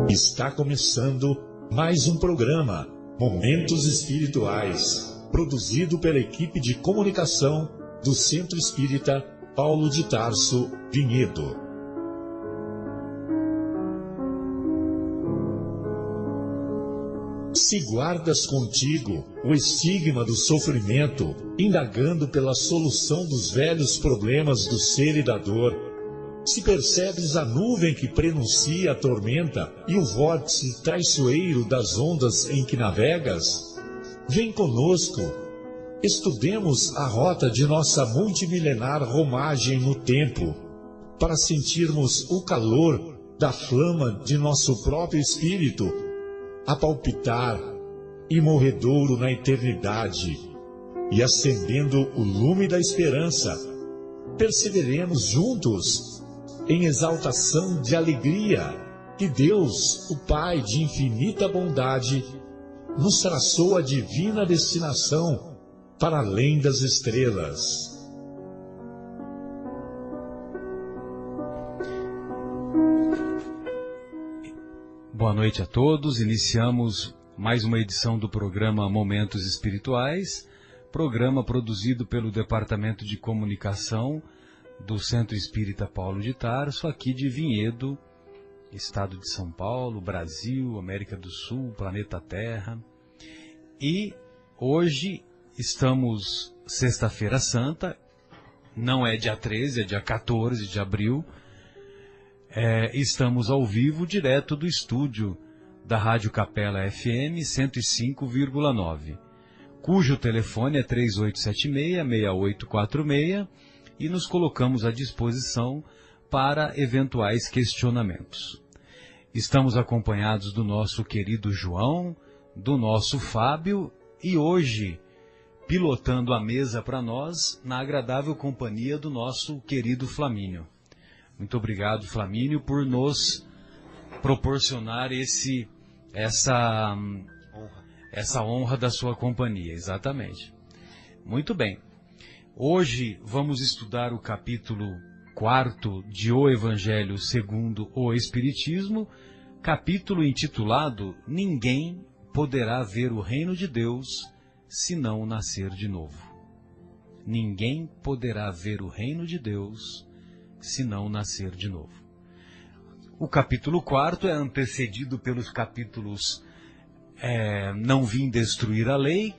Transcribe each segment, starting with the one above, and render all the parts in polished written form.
Está começando mais um programa, Momentos Espirituais, produzido pela equipe de comunicação do Centro Espírita Paulo de Tarso, Vinhedo. Se guardas contigo o estigma do sofrimento, indagando pela solução dos velhos problemas do ser e da dor, se percebes a nuvem que prenuncia a tormenta e o vórtice traiçoeiro das ondas em que navegas, vem conosco, estudemos a rota de nossa multimilenar romagem no tempo, para sentirmos o calor da flama de nosso próprio espírito, a palpitar, imorredouro na eternidade, e acendendo o lume da esperança, perseveremos juntos, em exaltação de alegria, que Deus, o Pai de infinita bondade, nos traçou a divina destinação para além das estrelas. Boa noite a todos. Iniciamos mais uma edição do programa Momentos Espirituais, programa produzido pelo Departamento de Comunicação do Centro Espírita Paulo de Tarso, aqui de Vinhedo, Estado de São Paulo, Brasil, América do Sul, planeta Terra. E hoje estamos sexta-feira santa, não é dia 13, é dia 14 de abril. Estamos ao vivo, direto do estúdio da Rádio Capela FM 105,9, cujo telefone é 3876-6846, e nos colocamos à disposição para eventuais questionamentos. Estamos acompanhados do nosso querido João, do nosso Fábio, e hoje pilotando a mesa para nós, na agradável companhia do nosso querido Flamínio. Muito obrigado, Flamínio, por nos proporcionar essa honra da sua companhia. Exatamente. Muito bem. Hoje vamos estudar o capítulo 4 de O Evangelho segundo o Espiritismo, capítulo intitulado Ninguém poderá ver o reino de Deus se não nascer de novo. Ninguém poderá ver o reino de Deus se não nascer de novo. O capítulo 4 é antecedido pelos capítulos Não Vim Destruir a Lei,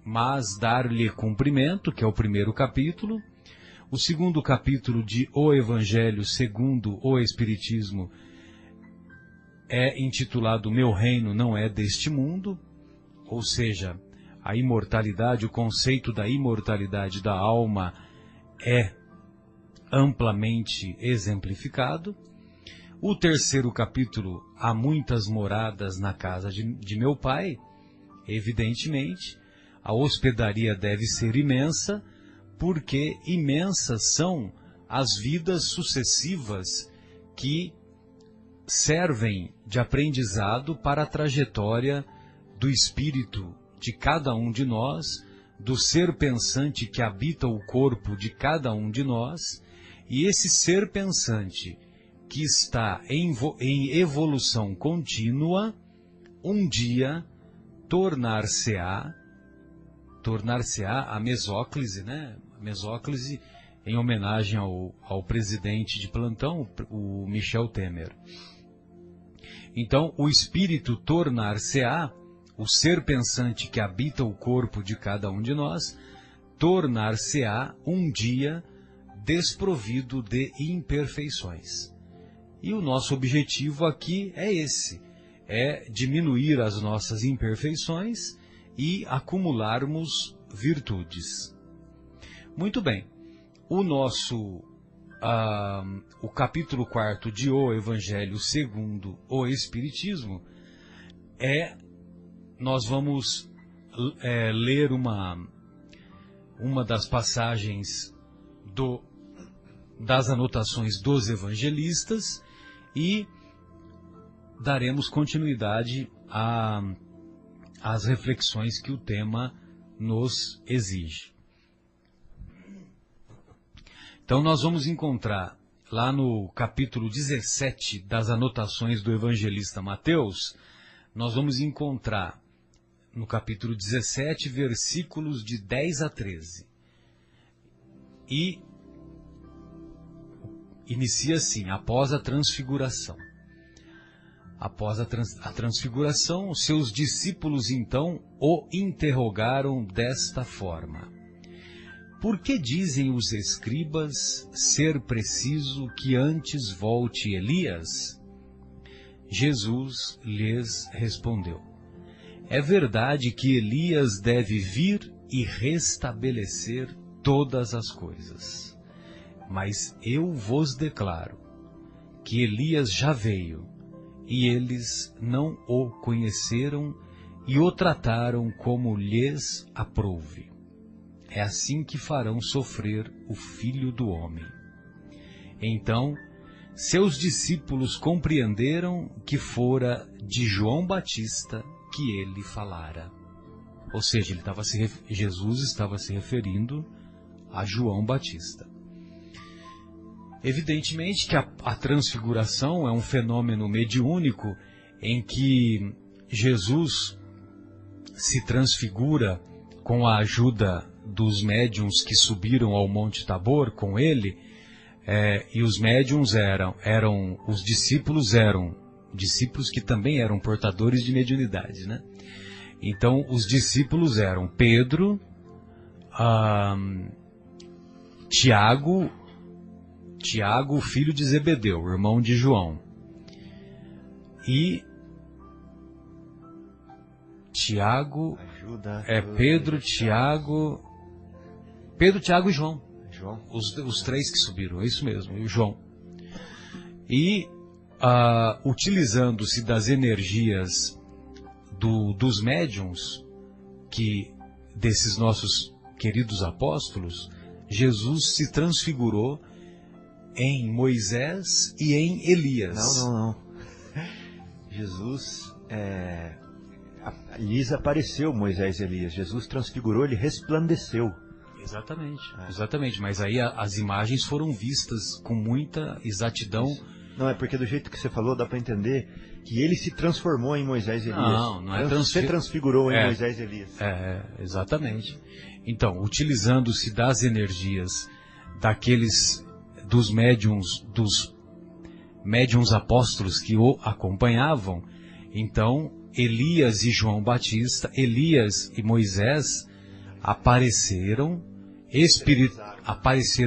mas dar-lhe cumprimento, que é o primeiro capítulo. O segundo capítulo de O Evangelho segundo o Espiritismo é intitulado Meu Reino Não É Deste Mundo, ou seja, a imortalidade, o conceito da imortalidade da alma é amplamente exemplificado. O terceiro capítulo, Há Muitas Moradas na Casa de Meu Pai, evidentemente, a hospedaria deve ser imensa, porque imensas são as vidas sucessivas que servem de aprendizado para a trajetória do espírito de cada um de nós, do ser pensante que habita o corpo de cada um de nós, e esse ser pensante que está em evolução contínua, um dia tornar-se-á a mesóclise, né? A mesóclise em homenagem ao presidente de plantão, o Michel Temer. Então, o espírito tornar-se-á, o ser pensante que habita o corpo de cada um de nós, tornar-se-á um dia desprovido de imperfeições. E o nosso objetivo aqui é esse, é diminuir as nossas imperfeições e acumularmos virtudes. Muito bem, o capítulo 4 de O Evangelho segundo o Espiritismo nós vamos ler uma das passagens das anotações dos evangelistas e daremos continuidade às reflexões que o tema nos exige. Então nós vamos encontrar lá no capítulo 17 das anotações do evangelista Mateus, nós vamos encontrar no capítulo 17, versículos de 10 a 13. E inicia assim: após a transfiguração. Após a transfiguração, seus discípulos então o interrogaram desta forma: por que dizem os escribas ser preciso que antes volte Elias? Jesus lhes respondeu: é verdade que Elias deve vir e restabelecer todas as coisas. Mas eu vos declaro que Elias já veio, e eles não o conheceram e o trataram como lhes aprouve. É assim que farão sofrer o Filho do Homem. Então, seus discípulos compreenderam que fora de João Batista que ele falara. Ou seja, Jesus estava se referindo a João Batista. Evidentemente que a transfiguração é um fenômeno mediúnico em que Jesus se transfigura com a ajuda dos médiuns que subiram ao Monte Tabor com ele, e os médiuns os discípulos eram discípulos que também eram portadores de mediunidade, né? Então, os discípulos eram Pedro, Tiago, filho de Zebedeu, irmão de João, e Tiago, Pedro, Tiago e João. Os três que subiram, é isso mesmo, e o João. E utilizando-se das energias dos médiuns, desses nossos queridos apóstolos, Jesus se transfigurou em Moisés e em Elias. Não. Jesus lhes apareceu Moisés e Elias. Jesus transfigurou, ele resplandeceu. Exatamente. Mas aí as imagens foram vistas com muita exatidão. Isso. Não, é porque do jeito que você falou, dá para entender que ele se transformou em Moisés e Elias. Não é Você transfigurou em Moisés e Elias. Exatamente. Então, utilizando-se das energias dos médiuns apóstolos que o acompanhavam, então Elias e João Batista, Elias e Moisés apareceram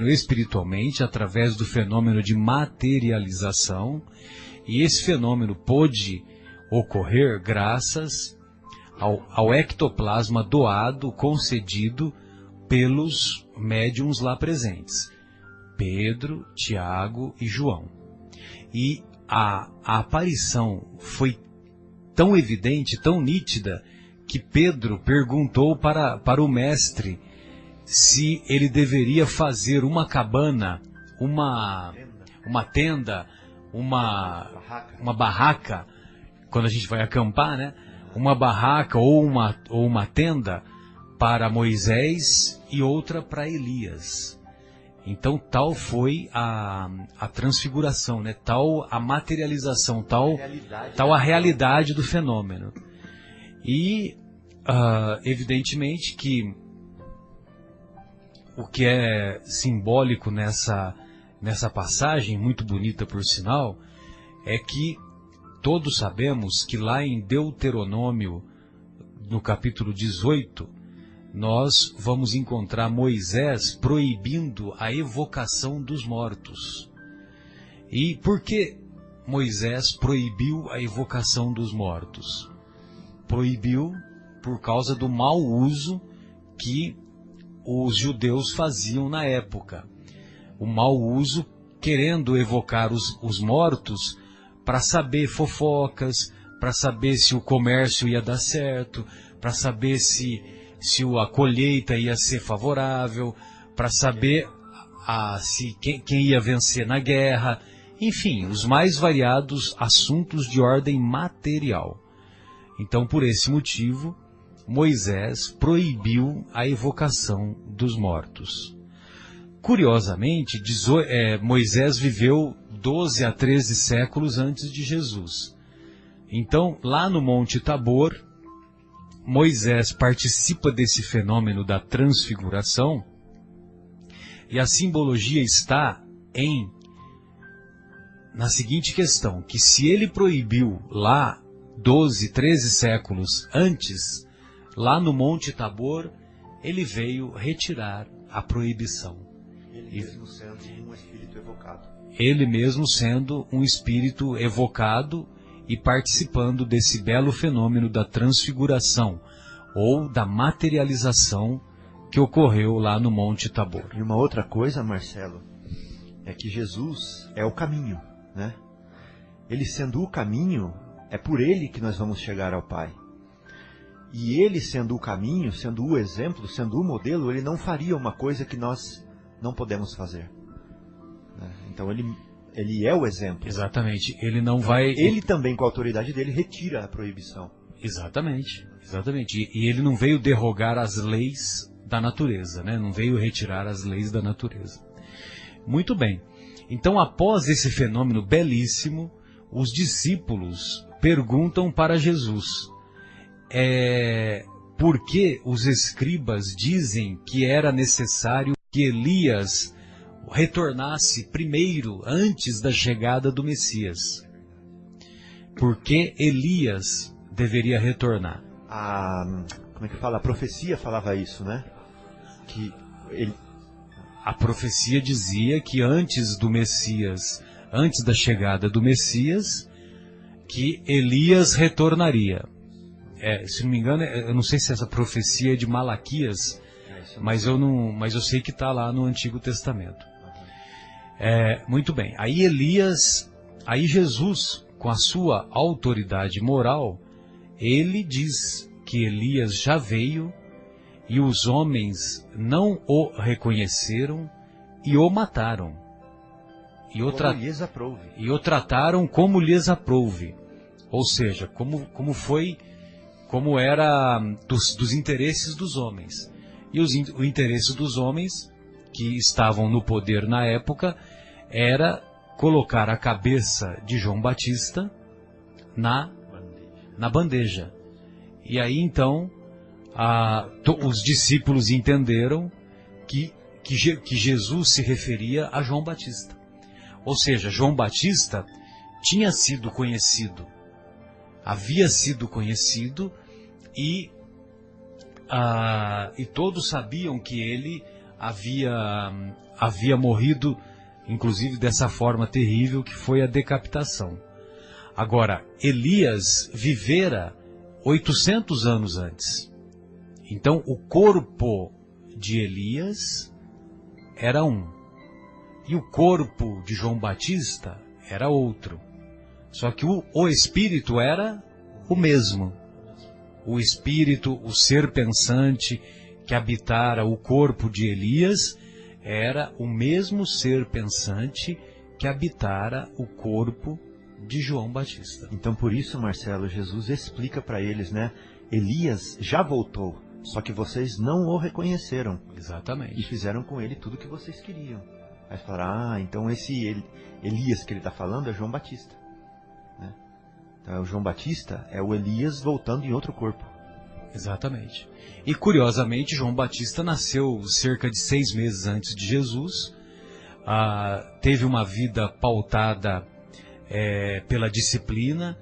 espiritualmente através do fenômeno de materialização, e esse fenômeno pôde ocorrer graças ao ectoplasma concedido pelos médiuns lá presentes, Pedro, Tiago e João. E a aparição foi tão evidente, tão nítida, que Pedro perguntou para o mestre se ele deveria fazer uma cabana, uma tenda, uma barraca, quando a gente vai acampar, né? Uma barraca ou uma tenda para Moisés e outra para Elias. Então tal foi a transfiguração, né? Tal a materialização, tal a realidade do fenômeno. E evidentemente que o que é simbólico nessa passagem, muito bonita por sinal, é que todos sabemos que lá em Deuteronômio, no capítulo 18, nós vamos encontrar Moisés proibindo a evocação dos mortos. E por que Moisés proibiu a evocação dos mortos? Proibiu por causa do mau uso que os judeus faziam na época. O mau uso, querendo evocar os mortos para saber fofocas, para saber se o comércio ia dar certo, para saber se a colheita ia ser favorável, para saber quem ia vencer na guerra, enfim, os mais variados assuntos de ordem material. Então, por esse motivo, Moisés proibiu a evocação dos mortos. Curiosamente, Moisés viveu 12 a 13 séculos antes de Jesus. Então, lá no Monte Tabor, Moisés participa desse fenômeno da transfiguração, e a simbologia está na seguinte questão, que se ele proibiu lá 12, 13 séculos antes, lá no Monte Tabor, ele veio retirar a proibição. Ele mesmo sendo um espírito evocado. Ele mesmo sendo um espírito evocado e participando desse belo fenômeno da transfiguração, ou da materialização que ocorreu lá no Monte Tabor. E uma outra coisa, Marcelo, é que Jesus é o caminho, né? Ele sendo o caminho, é por ele que nós vamos chegar ao Pai. E ele sendo o caminho, sendo o exemplo, sendo o modelo, ele não faria uma coisa que nós não podemos fazer. Então ele é o exemplo. Exatamente. Ele não vai... Ele também, com a autoridade dele, retira a proibição. Exatamente. Exatamente. E ele não veio derrogar as leis da natureza, né? Não veio retirar as leis da natureza. Muito bem. Então, após esse fenômeno belíssimo, os discípulos perguntam para Jesus: por que os escribas dizem que era necessário que Elias retornasse primeiro, antes da chegada do Messias? Por que Elias deveria retornar? Como é que fala? A profecia falava isso, né? A profecia dizia que antes do Messias, antes da chegada do Messias, que Elias retornaria. Se não me engano, eu não sei se essa profecia é de Malaquias, mas eu sei que está lá no Antigo Testamento. Muito bem. Aí Jesus, com a sua autoridade moral, ele diz que Elias já veio e os homens não o reconheceram e o mataram. E o trataram como lhes aprouve. Ou seja, como era dos interesses dos homens. E o interesse dos homens, que estavam no poder na época, era colocar a cabeça de João Batista na bandeja. E aí então os discípulos entenderam que Jesus se referia a João Batista. Ou seja, João Batista tinha sido conhecido, havia sido conhecido, e todos sabiam que ele havia morrido, inclusive dessa forma terrível que foi a decapitação. Agora, Elias vivera 800 anos antes. Então, o corpo de Elias era um, e o corpo de João Batista era outro. Só que o espírito era o mesmo. O espírito, o ser pensante que habitara o corpo de Elias, era o mesmo ser pensante que habitara o corpo de João Batista. Então, por isso, Marcelo, Jesus explica para eles, né? Elias já voltou, só que vocês não o reconheceram. Exatamente. E fizeram com ele tudo o que vocês queriam. Aí falaram, então esse Elias que ele está falando é João Batista. Né? Então, o João Batista é o Elias voltando em outro corpo. Exatamente. E curiosamente, João Batista nasceu cerca de 6 meses antes de Jesus. Teve uma vida pautada pela disciplina,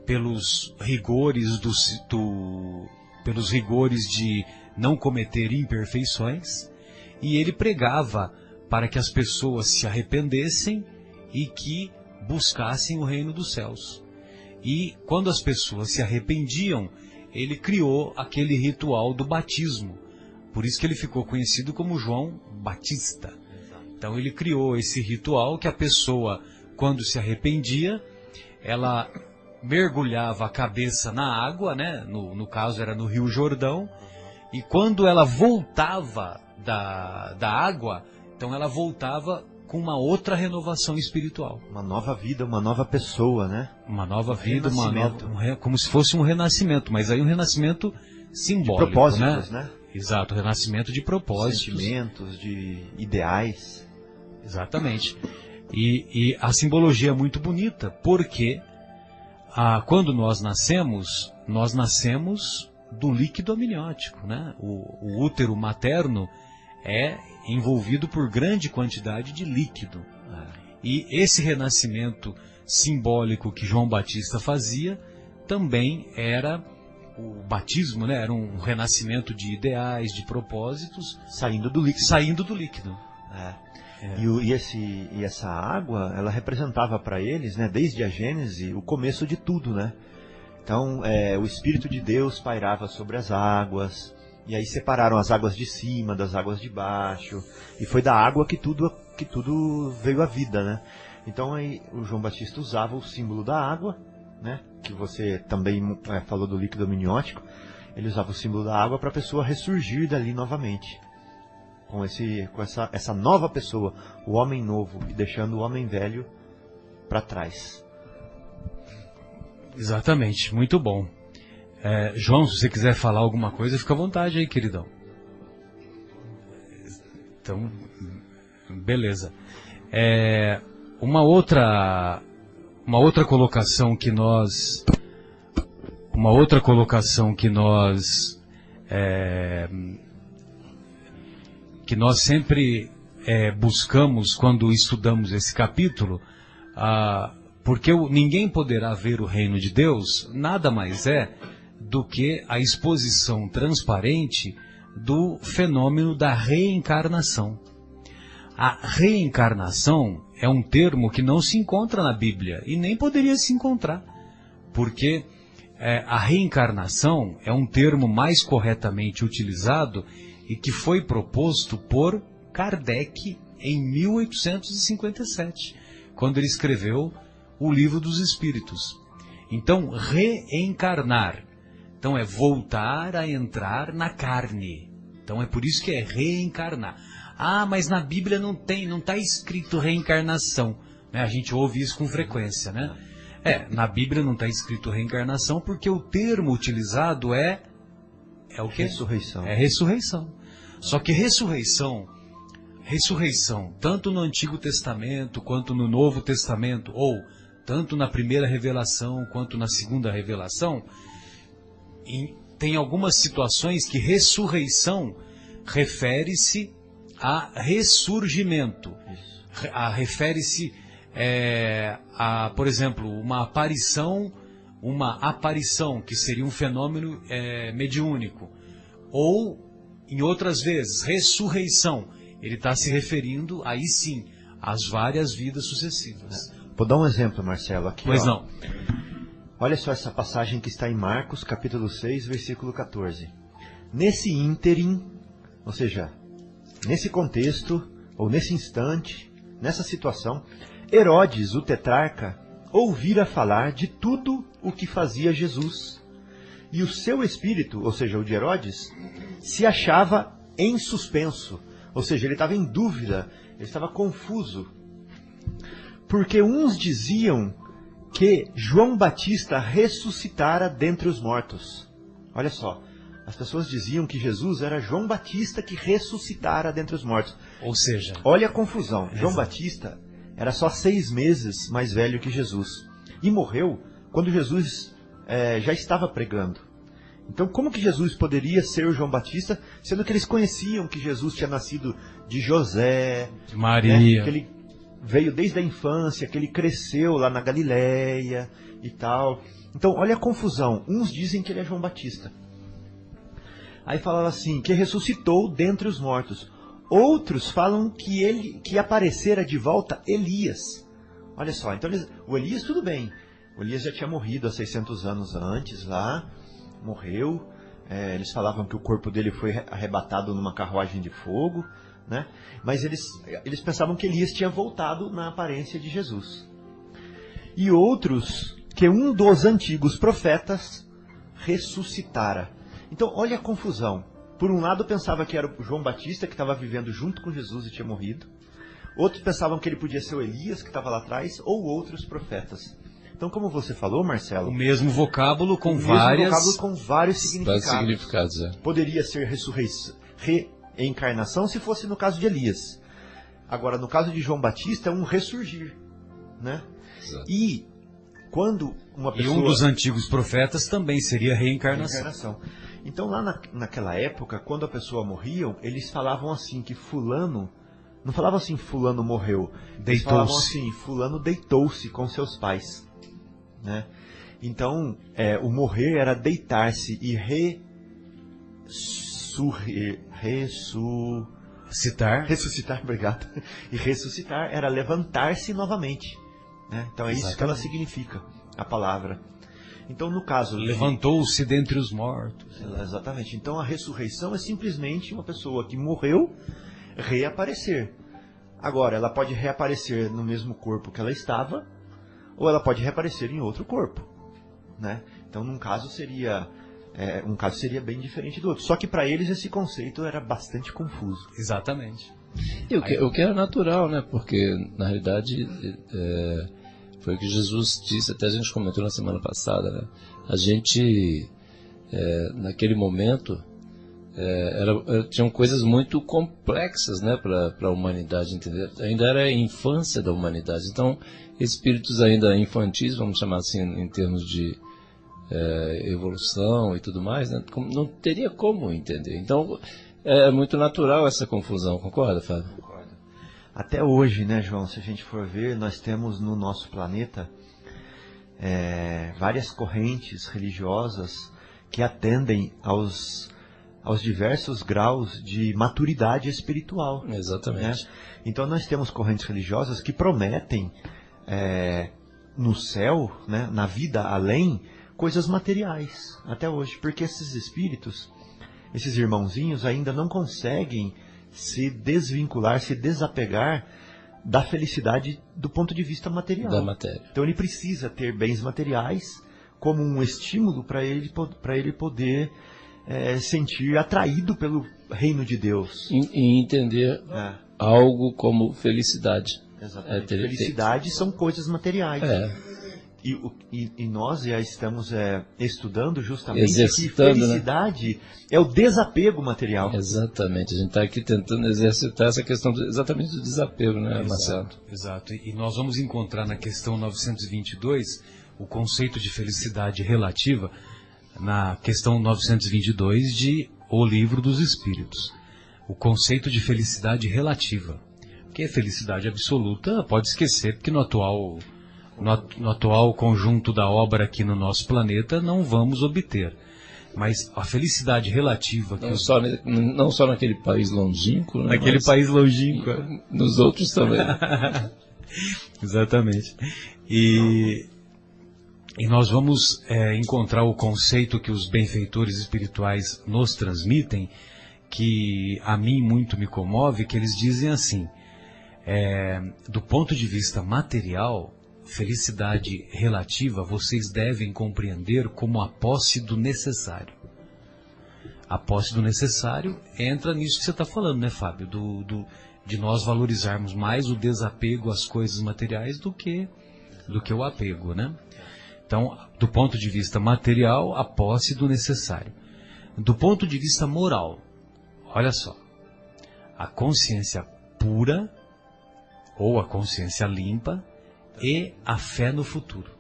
pelos rigores pelos rigores de não cometer imperfeições, e ele pregava para que as pessoas se arrependessem e que buscassem o reino dos céus. E quando as pessoas se arrependiam, ele criou aquele ritual do batismo. Por isso que ele ficou conhecido como João Batista. Então ele criou esse ritual que a pessoa, quando se arrependia, ela mergulhava a cabeça na água, né? No caso era no Rio Jordão, e quando ela voltava da água, então ela voltava com uma outra renovação espiritual. Uma nova vida, uma nova pessoa, né? Uma nova vida, como se fosse um renascimento, mas aí um renascimento simbólico, de propósitos, né? Exato, renascimento de propósitos. Sentimentos, de ideais. Exatamente. E a simbologia é muito bonita, porque quando nós nascemos do líquido amniótico, né? O útero materno é envolvido por grande quantidade de líquido. E esse renascimento simbólico que João Batista fazia também era o batismo, né? Era um renascimento de ideais, de propósitos. Saindo do líquido. Saindo do líquido. E essa água, ela representava para eles, né, desde a Gênese, o começo de tudo, né? Então, o Espírito de Deus pairava sobre as águas, e aí separaram as águas de cima das águas de baixo, e foi da água que tudo veio à vida, né? Então, aí, o João Batista usava o símbolo da água, né, que você também falou do líquido amniótico. Ele usava o símbolo da água para a pessoa ressurgir dali novamente, com essa nova pessoa, o homem novo, e deixando o homem velho para trás. Exatamente, muito bom. João, se você quiser falar alguma coisa, fica à vontade aí, queridão. Então, beleza. Uma outra colocação que nós sempre buscamos quando estudamos esse capítulo, porque ninguém poderá ver o reino de Deus, nada mais é do que a exposição transparente do fenômeno da reencarnação. A reencarnação é um termo que não se encontra na Bíblia e nem poderia se encontrar, porque a reencarnação é um termo mais corretamente utilizado e que foi proposto por Kardec em 1857, quando ele escreveu o Livro dos Espíritos. Então, reencarnar, então é voltar a entrar na carne. Então é por isso que é reencarnar. Mas na Bíblia não está escrito reencarnação, né? A gente ouve isso com frequência, né? Na Bíblia não está escrito reencarnação porque o termo utilizado é o quê? Ressurreição. É ressurreição. Só que ressurreição, tanto no Antigo Testamento quanto no Novo Testamento, ou tanto na primeira revelação quanto na segunda revelação, tem algumas situações que ressurreição refere-se a ressurgimento. Refere-se por exemplo, uma aparição que seria um fenômeno mediúnico. Ou, em outras vezes, ressurreição. Ele está se referindo, aí sim, às várias vidas sucessivas. Vou dar um exemplo, Marcelo, aqui. Pois não. Olha só essa passagem que está em Marcos, capítulo 6, versículo 14. Nesse ínterim, ou seja, nesse contexto, ou nesse instante, nessa situação, Herodes, o tetrarca, ouvira falar de tudo o que fazia Jesus. E o seu espírito, ou seja, o de Herodes, se achava em suspenso. Ou seja, ele estava em dúvida, ele estava confuso. Porque uns diziam que João Batista ressuscitara dentre os mortos. Olha só, as pessoas diziam que Jesus era João Batista que ressuscitara dentre os mortos. Ou seja... Olha a confusão. João Batista era só 6 meses mais velho que Jesus. E morreu quando Jesus já estava pregando. Então, como que Jesus poderia ser o João Batista, sendo que eles conheciam que Jesus tinha nascido de José, de Maria, né, que ele veio desde a infância, que ele cresceu lá na Galileia e tal. Então, olha a confusão. Uns dizem que ele é João Batista. Aí falaram assim, que ressuscitou dentre os mortos. Outros falam que aparecera de volta Elias. Olha só, então o Elias tudo bem. O Elias já tinha morrido há 600 anos antes lá, morreu. Eles falavam que o corpo dele foi arrebatado numa carruagem de fogo, né? Mas eles pensavam que Elias tinha voltado na aparência de Jesus. E outros, que um dos antigos profetas ressuscitara. Então, olha a confusão. Por um lado, pensava que era o João Batista, que estava vivendo junto com Jesus e tinha morrido. Outros pensavam que ele podia ser o Elias, que estava lá atrás, ou outros profetas. Então, como você falou, Marcelo... O mesmo vocábulo com vários significados. Significados, é. Poderia ser reencarnação se fosse no caso de Elias. Agora, no caso de João Batista, é um ressurgir, né? Exato. E quando uma pessoa... E um dos antigos profetas também seria reencarnação. Então, lá naquela época, quando a pessoa morria, eles falavam assim, que fulano... Não falavam assim, fulano morreu. Eles falavam assim, fulano deitou-se com seus pais, né? Então, o morrer era deitar-se e ressuscitar, obrigado. E ressuscitar era levantar-se novamente, né? Então é isso que ela significa, a palavra. Então, no caso... Levantou-se dentre os mortos. Exatamente. Então, a ressurreição é simplesmente uma pessoa que morreu reaparecer. Agora, ela pode reaparecer no mesmo corpo que ela estava, ou ela pode reaparecer em outro corpo, né? Então, um caso seria bem diferente do outro. Só que para eles esse conceito era bastante confuso. Exatamente. E o que era natural, né? Porque, na realidade, foi o que Jesus disse, até a gente comentou na semana passada, né? A gente, naquele momento, tinham coisas muito complexas, né, para a humanidade entender. Ainda era a infância da humanidade. Então, espíritos ainda infantis, vamos chamar assim, em termos de evolução e tudo mais, né, não teria como entender. Então, é muito natural essa confusão, concorda, Fábio? Concordo. Até hoje, né, João, se a gente for ver, nós temos no nosso planeta várias correntes religiosas que atendem aos diversos graus de maturidade espiritual. Exatamente. Né? Então nós temos correntes religiosas que prometem no céu, né, na vida além, coisas materiais, até hoje. Porque esses espíritos, esses irmãozinhos, ainda não conseguem se desvincular, se desapegar da felicidade do ponto de vista material. Da matéria. Então ele precisa ter bens materiais como um estímulo para ele poder sentir atraído pelo reino de Deus. E entender algo como felicidade. Exatamente. Felicidade são coisas materiais. E nós já estamos estudando justamente que felicidade, né, é o desapego material. Exatamente. A gente está aqui tentando exercitar essa questão exatamente do desapego, né, Marcelo? Exato. E nós vamos encontrar na questão 922 o conceito de felicidade relativa na questão 922 de O Livro dos Espíritos. O conceito de felicidade relativa. Porque felicidade absoluta pode esquecer, porque no atual conjunto da obra aqui no nosso planeta não vamos obter. Mas a felicidade relativa... Não só naquele país longínquo, né, naquele país longínquo. Nos outros também. Exatamente. E nós vamos encontrar o conceito que os benfeitores espirituais nos transmitem, que a mim muito me comove, que eles dizem assim, do ponto de vista material, felicidade relativa vocês devem compreender como a posse do necessário. A posse do necessário entra nisso que você está falando, né, Fábio? De nós valorizarmos mais o desapego às coisas materiais do que o apego, né? Então, do ponto de vista material, a posse do necessário. Do ponto de vista moral, olha só, a consciência pura, ou a consciência limpa, e a fé no futuro.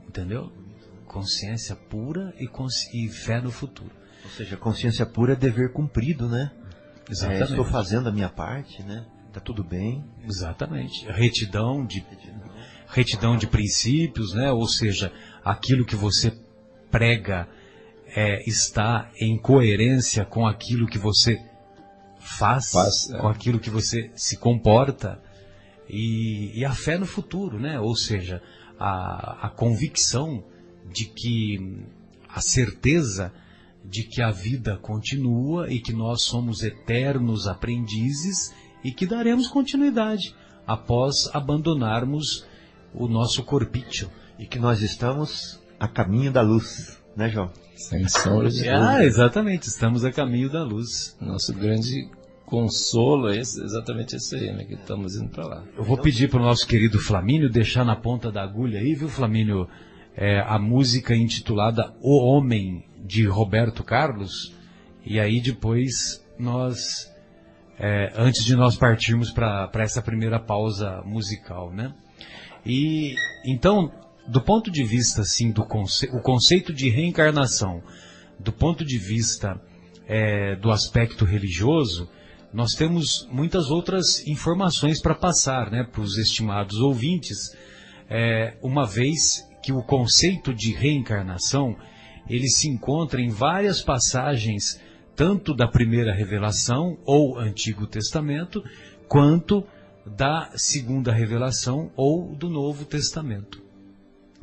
Entendeu? Consciência pura e fé no futuro. Ou seja, consciência pura é dever cumprido, né? Exatamente. Estou fazendo a minha parte, né? Tá tudo bem. Exatamente. Retidão de princípios, né? Ou seja, aquilo que você prega está em coerência com aquilo que você faz com aquilo que você se comporta, e a fé no futuro, né? Ou seja, a convicção de que, a certeza de que a vida continua e que nós somos eternos aprendizes e que daremos continuidade após abandonarmos o nosso corpício. E que nós estamos a caminho da luz, né, João? Sem sombra de dúvida. Exatamente, estamos a caminho da luz. Nosso grande consolo é exatamente esse aí, né? Que estamos indo para lá. Eu vou pedir para o nosso querido Flamínio deixar na ponta da agulha aí, viu, Flamínio, a música intitulada O Homem, de Roberto Carlos, e aí depois nós, antes de nós partirmos para essa primeira pausa musical, né? E então, do ponto de vista assim, o conceito de reencarnação, do ponto de vista do aspecto religioso, nós temos muitas outras informações para passar, né, para os estimados ouvintes, uma vez que o conceito de reencarnação ele se encontra em várias passagens, tanto da primeira revelação ou Antigo Testamento, quanto da segunda revelação ou do Novo Testamento.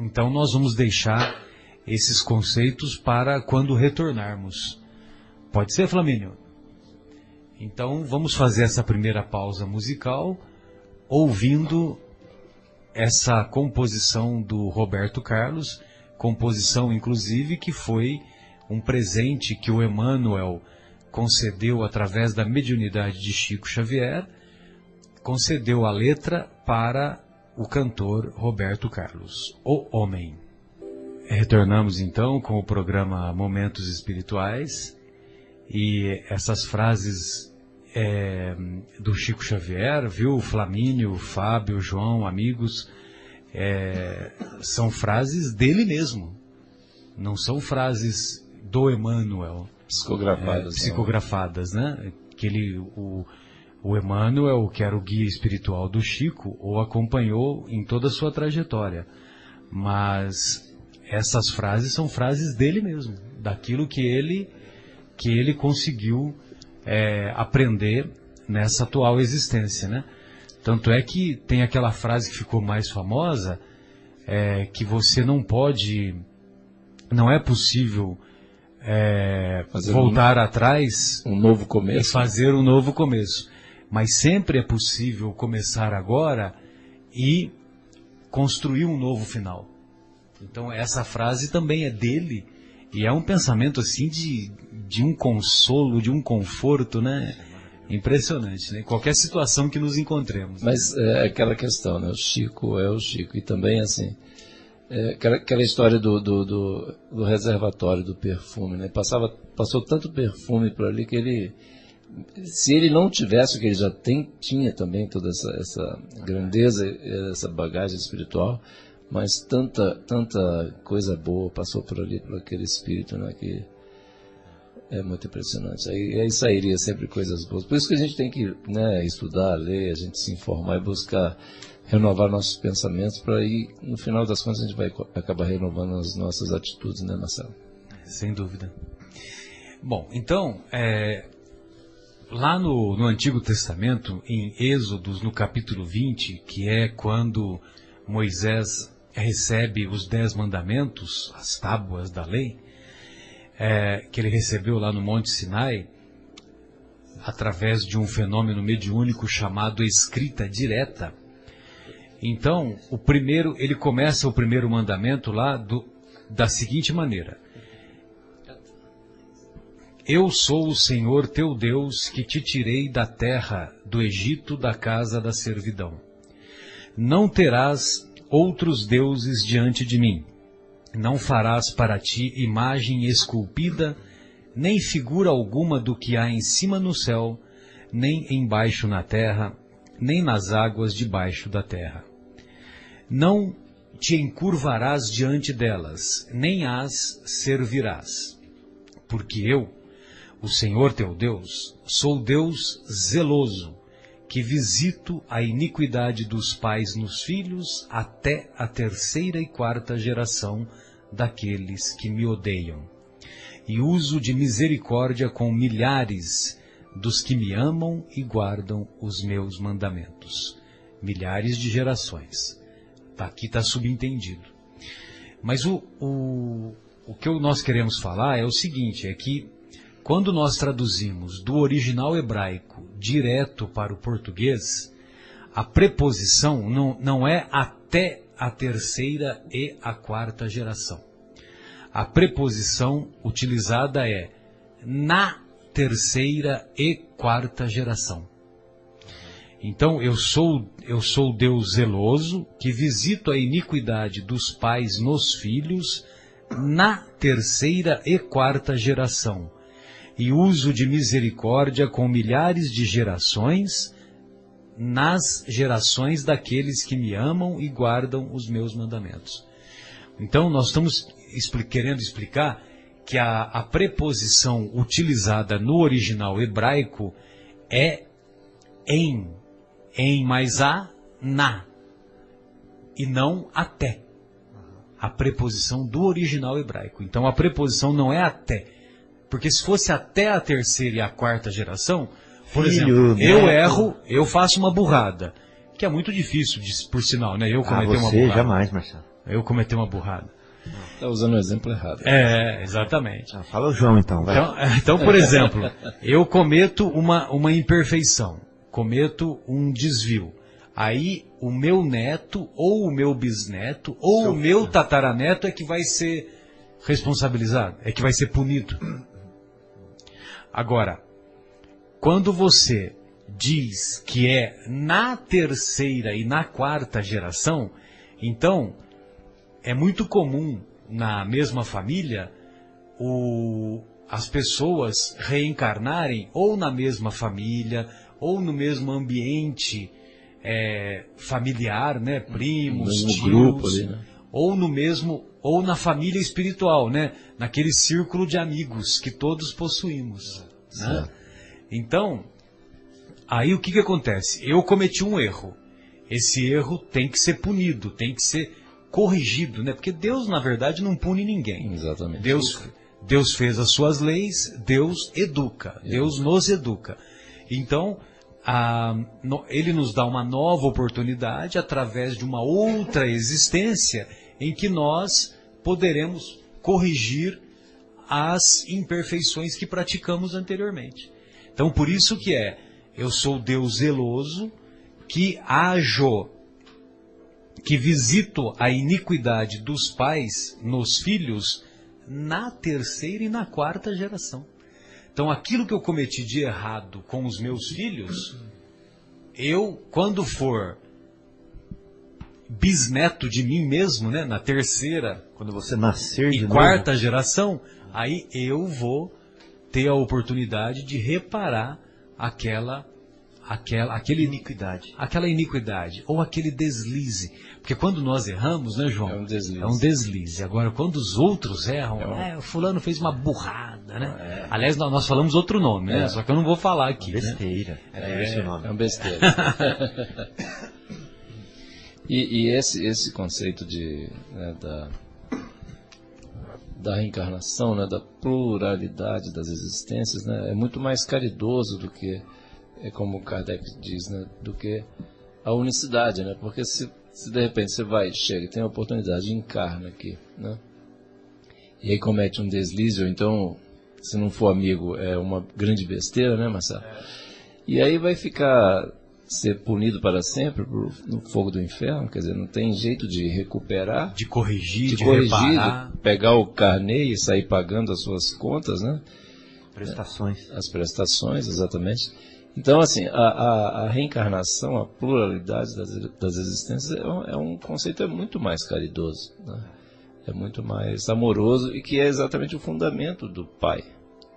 Então nós vamos deixar esses conceitos para quando retornarmos. Pode ser, Flamínio? Então vamos fazer essa primeira pausa musical, ouvindo essa composição do Roberto Carlos, composição inclusive que foi um presente que o Emmanuel concedeu através da mediunidade de Chico Xavier, concedeu a letra para o cantor Roberto Carlos, O Homem. Retornamos então com o programa Momentos Espirituais, e essas frases do Chico Xavier, viu, Flamínio, Fábio, João, amigos, são frases dele mesmo, não são frases do Emmanuel psicografadas, né? Que o Emmanuel, que era o guia espiritual do Chico, o acompanhou em toda a sua trajetória, mas essas frases são frases dele mesmo, daquilo que ele conseguiu aprender nessa atual existência, né? Tanto é que tem aquela frase que ficou mais famosa, que você não é possível voltar atrás, um novo começo, e fazer um novo começo, mas sempre é possível começar agora e construir um novo final. Então essa frase também é dele, e é um pensamento assim de um consolo, de um conforto, né? Impressionante, né? Qualquer situação que nos encontremos. Mas é aquela questão, né? O Chico é o Chico. E também, assim, aquela história do reservatório do perfume, né? Passou tanto perfume por ali que ele, se ele não tivesse o que ele já tinha também toda essa grandeza, essa bagagem espiritual, mas tanta coisa boa passou por ali, por aquele espírito, né? Que é muito impressionante. Aí sairia sempre coisas boas. Por isso que a gente tem que, né, estudar, ler, a gente se informar e buscar renovar nossos pensamentos, para aí, no final das contas, a gente vai acabar renovando as nossas atitudes, né, Marcelo? Sem dúvida. Bom, então, lá no Antigo Testamento, em Êxodos, no capítulo 20, que é quando Moisés recebe os 10 mandamentos, as tábuas da lei, que ele recebeu lá no Monte Sinai, através de um fenômeno mediúnico chamado escrita direta. Então, ele começa o primeiro mandamento lá da seguinte maneira: Eu sou o Senhor teu Deus, que te tirei da terra do Egito, da casa da servidão. Não terás outros deuses diante de mim. Não farás para ti imagem esculpida, nem figura alguma do que há em cima no céu, nem embaixo na terra, nem nas águas debaixo da terra. Não te encurvarás diante delas, nem as servirás. Porque eu, o Senhor teu Deus, sou Deus zeloso, que visito a iniquidade dos pais nos filhos até a 3ª e 4ª geração daqueles que me odeiam. E uso de misericórdia com milhares dos que me amam e guardam os meus mandamentos. Milhares de gerações. Aqui está subentendido. Mas o que nós queremos falar é o seguinte, é que quando nós traduzimos do original hebraico direto para o português, a preposição não é até a 3ª e a 4ª geração. A preposição utilizada é na terceira e quarta geração. Então eu sou Deus zeloso, que visito a iniquidade dos pais nos filhos na terceira e quarta geração, e uso de misericórdia com milhares de gerações, nas gerações daqueles que me amam e guardam os meus mandamentos. Então nós estamos querendo explicar que a preposição utilizada no original hebraico é em mais na, e não até. A preposição do original hebraico. Então a preposição não é até. Porque se fosse até a terceira e a quarta geração, por exemplo, eu erro, eu faço uma burrada. Que é muito difícil, por sinal, né? Eu cometer uma burrada. Jamais, Marcelo. Eu cometer uma burrada. Está usando o exemplo errado. Exatamente. Fala o João então, vai. Então, por exemplo, eu cometo uma imperfeição, cometo um desvio. Aí o meu neto, ou o meu bisneto, ou o meu tataraneto é que vai ser responsabilizado, é que vai ser punido. Agora, quando você diz que é na terceira e na quarta geração, então é muito comum na mesma família as pessoas reencarnarem ou na mesma família, ou no mesmo ambiente familiar, né? Primos, tios, grupo ali, né? ou na família espiritual, né? Naquele círculo de amigos que todos possuímos. Né? Então, aí o que acontece? Eu cometi um erro. Esse erro tem que ser punido, tem que ser corrigido, né? Porque Deus, na verdade, não pune ninguém. Exatamente. Deus fez as suas leis, Deus educa, Deus nos educa. Então, Ele nos dá uma nova oportunidade através de uma outra existência em que nós poderemos corrigir as imperfeições que praticamos anteriormente. Então, por isso que eu sou Deus zeloso, que que visito a iniquidade dos pais nos filhos na terceira e na quarta geração. Então, aquilo que eu cometi de errado com os meus filhos, quando for bisneto de mim mesmo, né, na terceira, quando você nascer de e novo, quarta geração, aí eu vou ter a oportunidade de reparar aquela iniquidade, ou aquele deslize. Porque quando nós erramos, né, João? É um deslize. Agora, quando os outros erram, o fulano fez uma burrada, né? Aliás, nós falamos outro nome, né? Só que eu não vou falar aqui. Besteira. Né? Esse nome. É uma besteira. e esse conceito da reencarnação, né, da pluralidade das existências, né, é muito mais caridoso do que, como Kardec diz, né, do que a unicidade, né? Porque se de repente você chega e tem a oportunidade, encarna aqui, né? E aí comete um deslize, ou então, se não for amigo, é uma grande besteira, né, Marcelo? E aí vai ser punido para sempre no fogo do inferno, quer dizer, não tem jeito de recuperar, de corrigir, de reparar, de pegar o carnê e sair pagando as suas contas, né? Prestações. As prestações, exatamente. Então, assim, a reencarnação, a pluralidade das existências é um conceito muito mais caridoso, né? É muito mais amoroso, e que é exatamente o fundamento do Pai,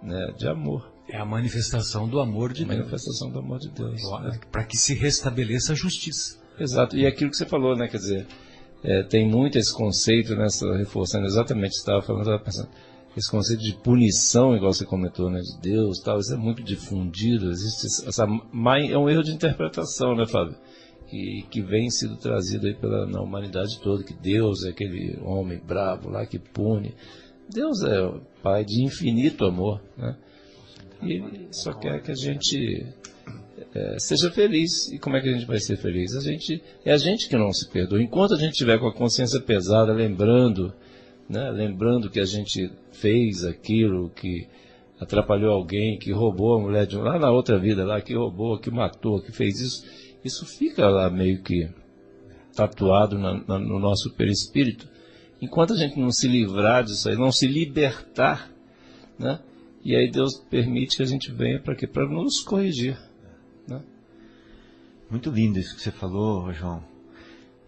né? De amor. É a manifestação do amor de Deus. Manifestação do amor de Deus. Né? Para que se restabeleça a justiça. Exato. E aquilo que você falou, né? Quer dizer, tem muito esse conceito, né? Reforçando exatamente o que você estava falando, eu estava pensando. Esse conceito de punição, igual você comentou, né, de Deus, tal, isso é muito difundido. Existe é um erro de interpretação, né, Fábio? Que vem sido trazido aí na humanidade toda, que Deus é aquele homem bravo lá que pune. Deus é o Pai de infinito amor, né? E Ele só quer que a gente seja feliz. E como é que a gente vai ser feliz? É a gente que não se perdoa. Enquanto a gente estiver com a consciência pesada, lembrando que a gente fez aquilo, que atrapalhou alguém, que roubou a mulher lá na outra vida, lá, que roubou, que matou, que fez isso fica lá meio que tatuado no nosso perispírito. Enquanto a gente não se livrar disso aí, não se libertar, né? E aí Deus permite que a gente venha para quê? Para nos corrigir, né? Muito lindo isso que você falou, João.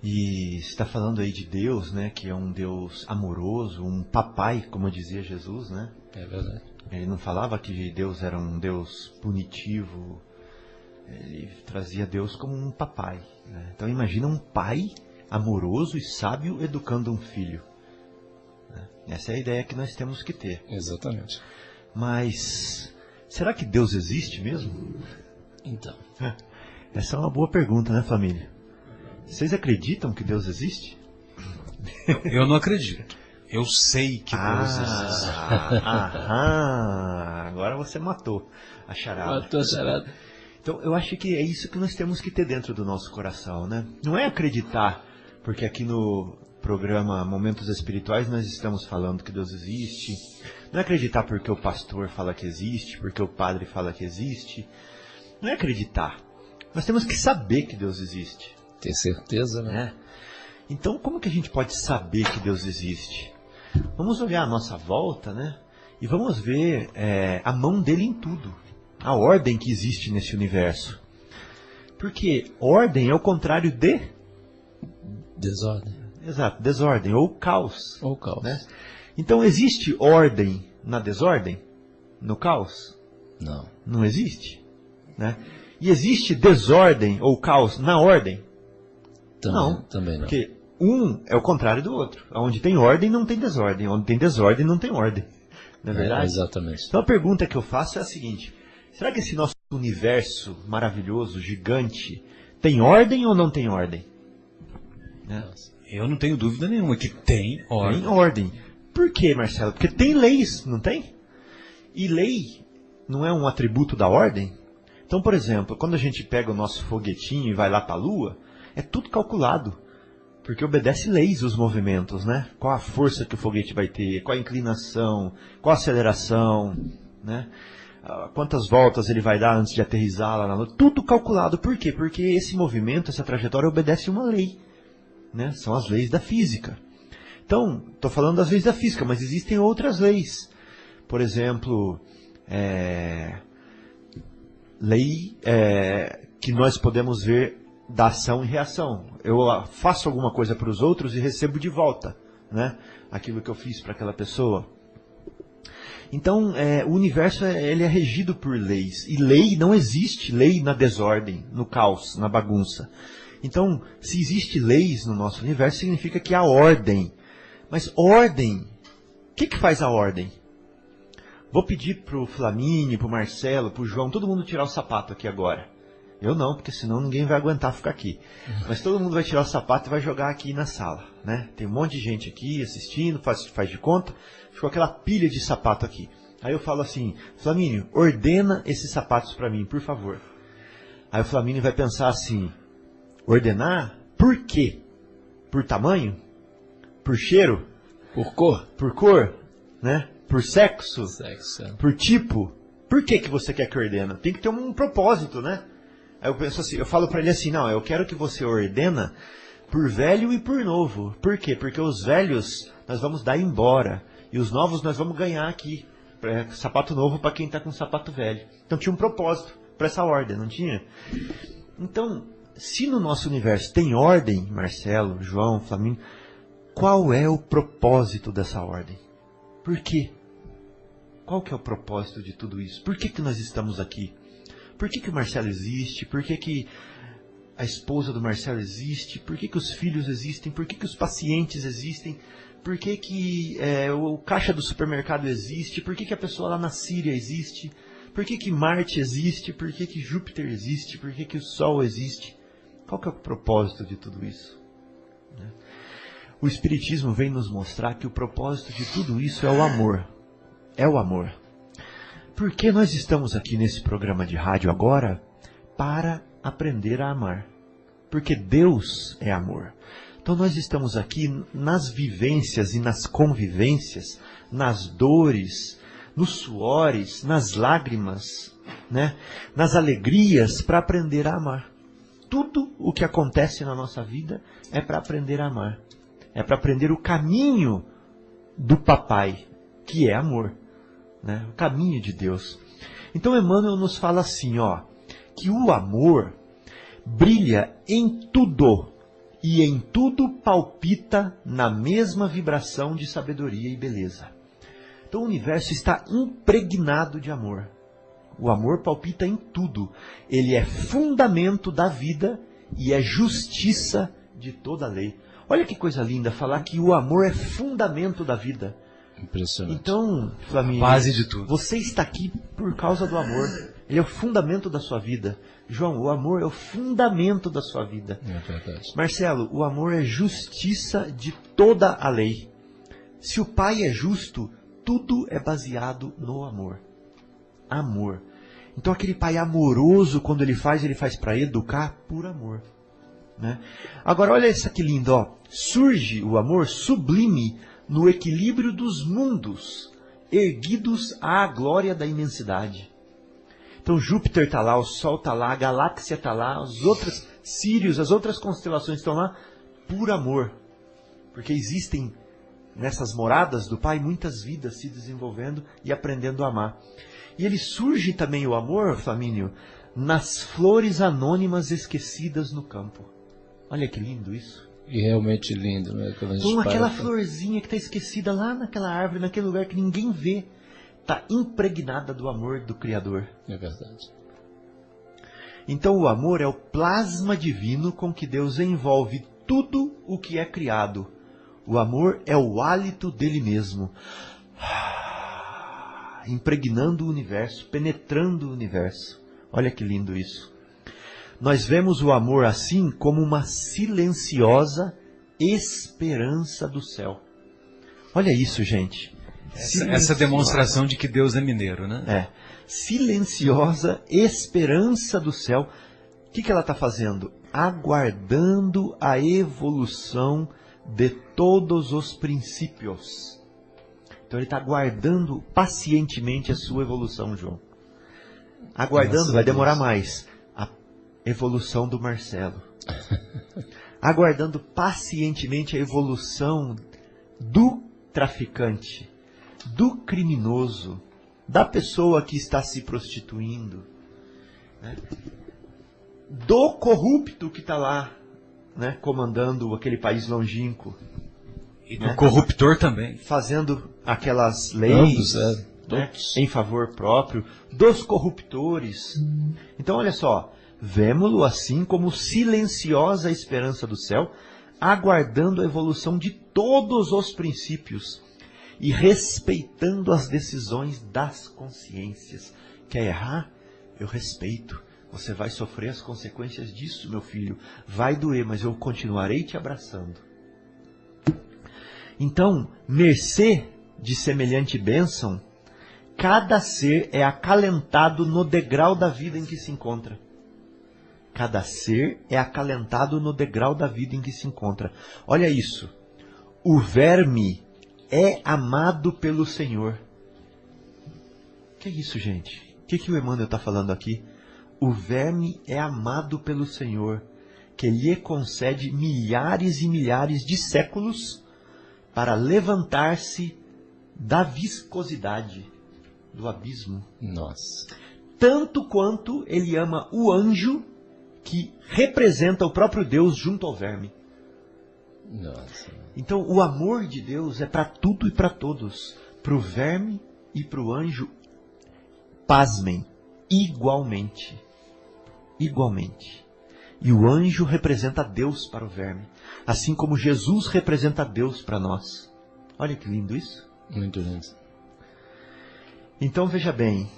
E você está falando aí de Deus, né? Que é um Deus amoroso, um papai, como dizia Jesus, né? É verdade. Ele não falava que Deus era um Deus punitivo. Ele trazia Deus como um papai, né? Então imagina um pai amoroso e sábio educando um filho, né? Essa é a ideia que nós temos que ter. Exatamente. Mas será que Deus existe mesmo? Então. Essa é uma boa pergunta, né, família? Vocês acreditam que Deus existe? Eu não acredito. Eu sei que Deus existe. Agora você matou a charada. Matou a charada. Então, eu acho que é isso que nós temos que ter dentro do nosso coração, né? Não é acreditar, porque aqui no programa Momentos Espirituais nós estamos falando que Deus existe. Não é acreditar porque o pastor fala que existe, porque o padre fala que existe. Não é acreditar. Nós temos que saber que Deus existe. Ter certeza, né? Então, como que a gente pode saber que Deus existe? Vamos olhar a nossa volta, né? E vamos ver a mão dele em tudo. A ordem que existe nesse universo. Porque ordem é o contrário de... Desordem. Exato, desordem ou caos. Ou caos. Né? Então, existe ordem na desordem? No caos? Não. Não existe. Né? E existe desordem ou caos na ordem? Também não. Porque um é o contrário do outro. Onde tem ordem, não tem desordem. Onde tem desordem, não tem ordem. Não é verdade? Exatamente. Então a pergunta que eu faço é a seguinte: será que esse nosso universo maravilhoso, gigante, tem ordem ou não tem ordem? Né? Eu não tenho dúvida nenhuma que tem ordem. Tem ordem. Por quê, Marcelo? Porque tem leis, não tem? E lei não é um atributo da ordem? Então, por exemplo, quando a gente pega o nosso foguetinho e vai lá para a Lua, é tudo calculado. Porque obedece leis os movimentos, né? Qual a força que o foguete vai ter, qual a inclinação, qual a aceleração, né? Quantas voltas ele vai dar antes de aterrissar lá na Lua. Tudo calculado. Por quê? Porque esse movimento, essa trajetória obedece uma lei, né? São as leis da física. Então, estou falando das leis da física, mas existem outras leis. Por exemplo, lei que nós podemos ver da ação e reação. Eu faço alguma coisa para os outros e recebo de volta, né, aquilo que eu fiz para aquela pessoa. Então, o universo ele é regido por leis. E lei não existe lei na desordem, no caos, na bagunça. Então, se existe leis no nosso universo, significa que há ordem. Mas ordem, o que faz a ordem? Vou pedir para o Flamínio, para o Marcelo, para o João, todo mundo tirar o sapato aqui agora. Eu não, porque senão ninguém vai aguentar ficar aqui. Mas todo mundo vai tirar o sapato e vai jogar aqui na sala, né? Tem um monte de gente aqui assistindo, faz de conta. Ficou aquela pilha de sapato aqui. Aí eu falo assim: Flamínio, ordena esses sapatos para mim, por favor. Aí o Flamínio vai pensar assim: ordenar? Por quê? Por tamanho? Por cheiro? Por cor? Por cor? Né? Por sexo? Sexo. Por tipo? Por que você quer que ordena? Tem que ter um propósito, né? Aí eu penso assim, eu falo para ele assim: não, eu quero que você ordena por velho e por novo. Por quê? Porque os velhos nós vamos dar embora e os novos nós vamos ganhar aqui. Sapato novo para quem está com sapato velho. Então tinha um propósito para essa ordem, não tinha? Então, se no nosso universo tem ordem, Marcelo, João, Flamínio, qual é o propósito dessa ordem? Por quê? Qual que é o propósito de tudo isso? Por que nós estamos aqui? Por que o Marcelo existe? Por que a esposa do Marcelo existe? Por que os filhos existem? Por que os pacientes existem? Por que o caixa do supermercado existe? Por que a pessoa lá na Síria existe? Por que Marte existe? Por que Júpiter existe? Por que o Sol existe? Qual que é o propósito de tudo isso? O Espiritismo vem nos mostrar que o propósito de tudo isso é o amor. É o amor. Por que nós estamos aqui nesse programa de rádio agora? Para aprender a amar. Porque Deus é amor. Então nós estamos aqui nas vivências e nas convivências, nas dores, nos suores, nas lágrimas, né? Nas alegrias, para aprender a amar. Tudo o que acontece na nossa vida é para aprender a amar. É para aprender o caminho do papai, que é amor. né? O caminho de Deus. Então Emmanuel nos fala assim, ó, que o amor brilha em tudo e em tudo palpita na mesma vibração de sabedoria e beleza. Então o universo está impregnado de amor. O amor palpita em tudo. Ele é fundamento da vida e é justiça de toda a lei. Olha que coisa linda falar que o amor é fundamento da vida. Impressionante. Então, Flamínio, base de tudo. Você está aqui por causa do amor. Ele é o fundamento da sua vida. João, o amor é o fundamento da sua vida. É verdade. Marcelo, o amor é justiça de toda a lei. Se o Pai é justo, tudo é baseado no amor. Amor. Então aquele pai amoroso, quando ele faz para educar por amor. Né? Agora olha isso aqui lindo, ó. Surge o amor sublime no equilíbrio dos mundos, erguidos à glória da imensidade. Então Júpiter está lá, o Sol está lá, a galáxia está lá, os outros Sírios, as outras constelações estão lá, por amor. Porque existem nessas moradas do Pai muitas vidas se desenvolvendo e aprendendo a amar. E ele surge também o amor, Flamínio, nas flores anônimas esquecidas no campo. Olha que lindo isso. E realmente lindo, né? Quando a gente Então aquela para... florzinha que está esquecida lá naquela árvore, naquele lugar que ninguém vê, está impregnada do amor do Criador. É verdade. Então o amor é o plasma divino com que Deus envolve tudo o que é criado. O amor é o hálito dele mesmo. Impregnando o universo, penetrando o universo. Olha que lindo isso. Nós vemos o amor assim como uma silenciosa esperança do céu. Olha isso, gente. Essa demonstração de que Deus é mineiro, né? É. Silenciosa esperança do céu. O que ela está fazendo? Aguardando a evolução de todos os princípios. Então ele está aguardando pacientemente a sua evolução, João. Aguardando, vai demorar mais. A evolução do Marcelo. Aguardando pacientemente a evolução do traficante, do criminoso, da pessoa que está se prostituindo, né? Do corrupto que está lá, né, comandando aquele país longínquo. E do corruptor também. Fazendo aquelas leis, ambos, né, em favor próprio, dos corruptores. Então, olha só, vemo-lo assim como silenciosa esperança do céu, aguardando a evolução de todos os princípios e respeitando as decisões das consciências. Quer errar? Eu respeito. Você vai sofrer as consequências disso, meu filho. Vai doer, mas eu continuarei te abraçando. Então, mercê de semelhante bênção, cada ser é acalentado no degrau da vida em que se encontra. Cada ser é acalentado no degrau da vida em que se encontra. Olha isso. O verme é amado pelo Senhor. Que é isso, gente? O que o Emmanuel está falando aqui? O verme é amado pelo Senhor, que lhe concede milhares e milhares de séculos para levantar-se da viscosidade do abismo. Nossa. Tanto quanto ele ama o anjo que representa o próprio Deus junto ao verme. Nossa. Então o amor de Deus é para tudo e para todos. Para o verme e para o anjo, pasmem, igualmente. Igualmente. E o anjo representa Deus para o verme. Assim como Jesus representa Deus para nós. Olha que lindo isso. Muito lindo. Então veja bem.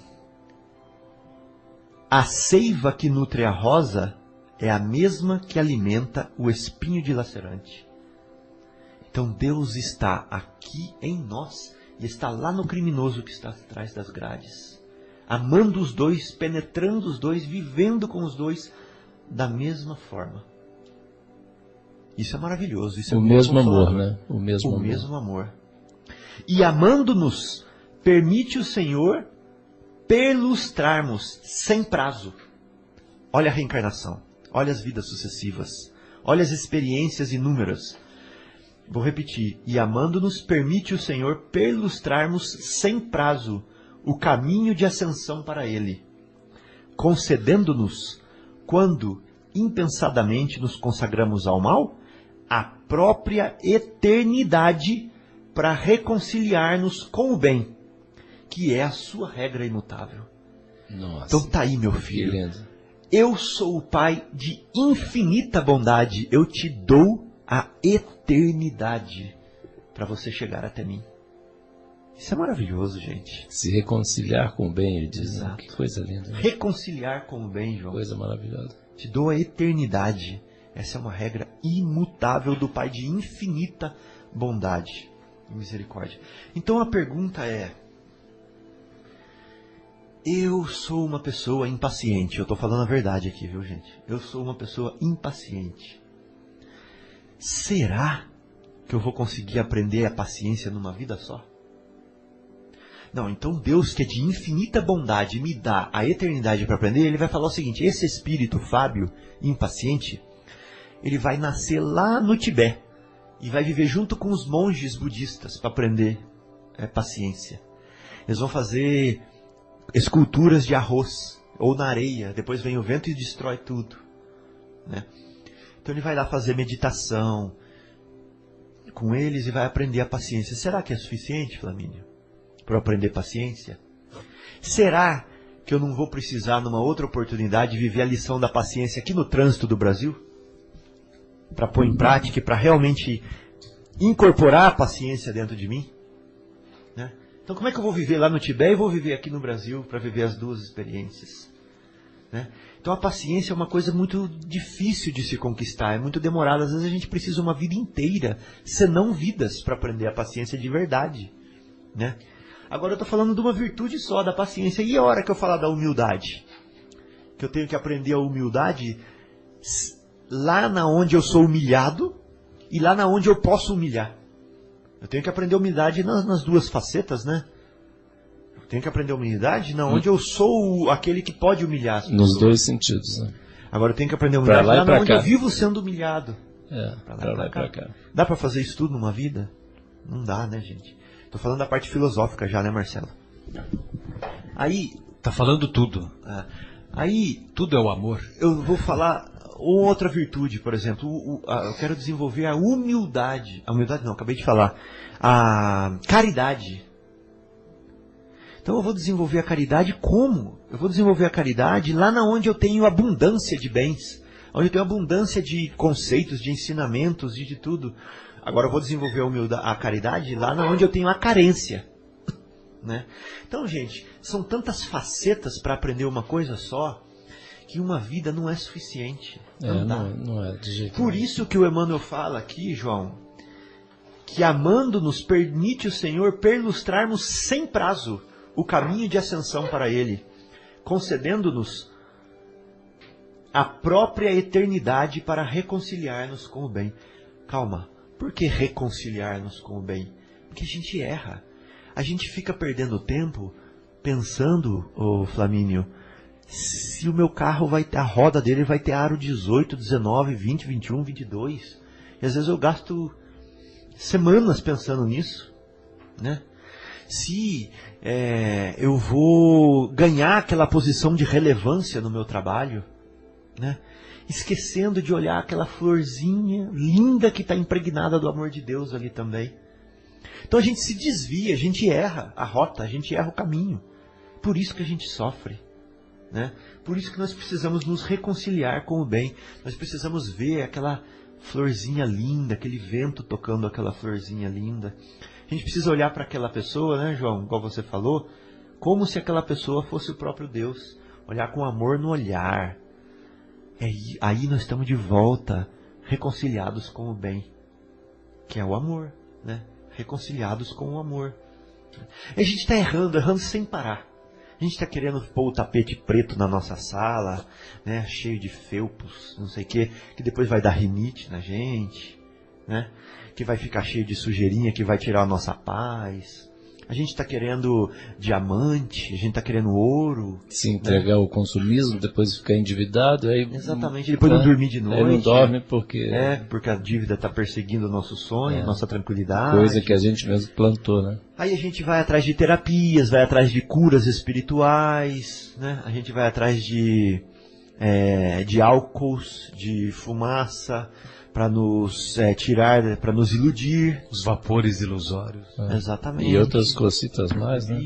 A seiva que nutre a rosa é a mesma que alimenta o espinho dilacerante. Então Deus está aqui em nós e está lá no criminoso que está atrás das grades. Amando os dois, penetrando os dois, vivendo com os dois da mesma forma. Isso é maravilhoso. Isso é o mesmo amor, né? O mesmo amor. E amando-nos, permite o Senhor perlustrarmos sem prazo. Olha a reencarnação. Olha as vidas sucessivas. Olha as experiências inúmeras. Vou repetir. E amando-nos, permite o Senhor perlustrarmos sem prazo o caminho de ascensão para Ele, concedendo-nos, quando impensadamente nos consagramos ao mal, a própria eternidade para reconciliar-nos com o bem, que é a sua regra imutável. Nossa, então tá aí, meu filho. que lindo. Eu sou o Pai de infinita bondade. Eu te dou a eternidade para você chegar até mim. Isso é maravilhoso, gente. Se reconciliar com o bem, ele diz. Né? Exato. Que coisa linda. Né? Reconciliar com o bem, João. Coisa maravilhosa. Te dou a eternidade. Essa é uma regra imutável do Pai de infinita bondade e misericórdia. Então a pergunta é: eu sou uma pessoa impaciente. Eu estou falando a verdade aqui, viu, gente? Eu sou uma pessoa impaciente. Será que eu vou conseguir aprender a paciência numa vida só? Não, então Deus, que é de infinita bondade, me dá a eternidade para aprender. Ele vai falar o seguinte: esse espírito Fábio, impaciente, ele vai nascer lá no Tibete e vai viver junto com os monges budistas para aprender paciência. Eles vão fazer esculturas de arroz ou na areia, depois vem o vento e destrói tudo, né? Então ele vai lá fazer meditação com eles e vai aprender a paciência. Será que é suficiente, Flamínio, para aprender paciência? Será que eu não vou precisar, numa outra oportunidade, viver a lição da paciência aqui no trânsito do Brasil? Para pôr em prática e para realmente incorporar a paciência dentro de mim? Né? Então como é que eu vou viver lá no Tibete e vou viver aqui no Brasil para viver as duas experiências? Né? Então a paciência é uma coisa muito difícil de se conquistar, é muito demorada. Às vezes a gente precisa uma vida inteira, senão vidas, para aprender a paciência de verdade. Né? Agora eu estou falando de uma virtude só, da paciência. E a hora que eu falar da humildade? Que eu tenho que aprender a humildade lá na onde eu sou humilhado e lá na onde eu posso humilhar. Eu tenho que aprender humildade nas duas facetas, né? Eu tenho que aprender humildade na onde eu sou aquele que pode humilhar as pessoas. Nos dois sentidos, né? Agora eu tenho que aprender humildade lá na onde cá. eu vivo sendo humilhado. Pra lá e pra cá. Dá pra fazer isso tudo numa vida? Não dá, né, gente? Tô falando da parte filosófica já, né, Marcelo? Aí... Tá falando tudo. Aí... Tudo é o amor. Eu vou falar outra virtude, por exemplo. Eu quero desenvolver a humildade. A humildade não, acabei de falar. A caridade. Então eu vou desenvolver a caridade como? Eu vou desenvolver a caridade lá na onde eu tenho abundância de bens. Onde eu tenho abundância de conceitos, de ensinamentos, de tudo. Agora eu vou desenvolver a caridade lá na onde eu tenho a carência. Né? Então, gente, são tantas facetas para aprender uma coisa só, que uma vida não é suficiente. Não dá. Não é de jeito Por isso que o Emmanuel fala aqui, João, que amando-nos permite o Senhor perlustrarmos sem prazo o caminho de ascensão para Ele, concedendo-nos a própria eternidade para reconciliar-nos com o bem. Calma, por que reconciliar-nos com o bem? Porque a gente erra. A gente fica perdendo tempo pensando, Flamínio, se o meu carro vai ter, a roda dele vai ter aro 18, 19, 20, 21, 22. E às vezes eu gasto semanas pensando nisso, né? Se eu vou ganhar aquela posição de relevância no meu trabalho, né? Esquecendo de olhar aquela florzinha linda que está impregnada do amor de Deus ali também. Então a gente se desvia, a gente erra a rota, a gente erra o caminho. Por isso que a gente sofre. Né? Por isso que nós precisamos nos reconciliar com o bem. Nós precisamos ver aquela florzinha linda, aquele vento tocando aquela florzinha linda. A gente precisa olhar para aquela pessoa, né, João, igual você falou, como se aquela pessoa fosse o próprio Deus. Olhar com amor no olhar. Aí nós estamos de volta, reconciliados com o bem, que é o amor, né? Reconciliados com o amor. E a gente está errando sem parar. A gente está querendo pôr o tapete preto na nossa sala, né, cheio de felpos, não sei o que depois vai dar rinite na gente, né, que vai ficar cheio de sujeirinha, que vai tirar a nossa paz. A gente está querendo diamante, a gente está querendo ouro. Se entregar ao consumismo, depois ficar endividado, aí... Exatamente, depois não dormir de noite. Aí não dorme porque... Porque a dívida está perseguindo o nosso sonho, nossa tranquilidade. Coisa que a gente mesmo plantou, né? Aí a gente vai atrás de terapias, vai atrás de curas espirituais, né? A gente vai atrás de álcools, de fumaça, para nos tirar, para nos iludir. Os vapores ilusórios. Exatamente. E outras cositas mais, né?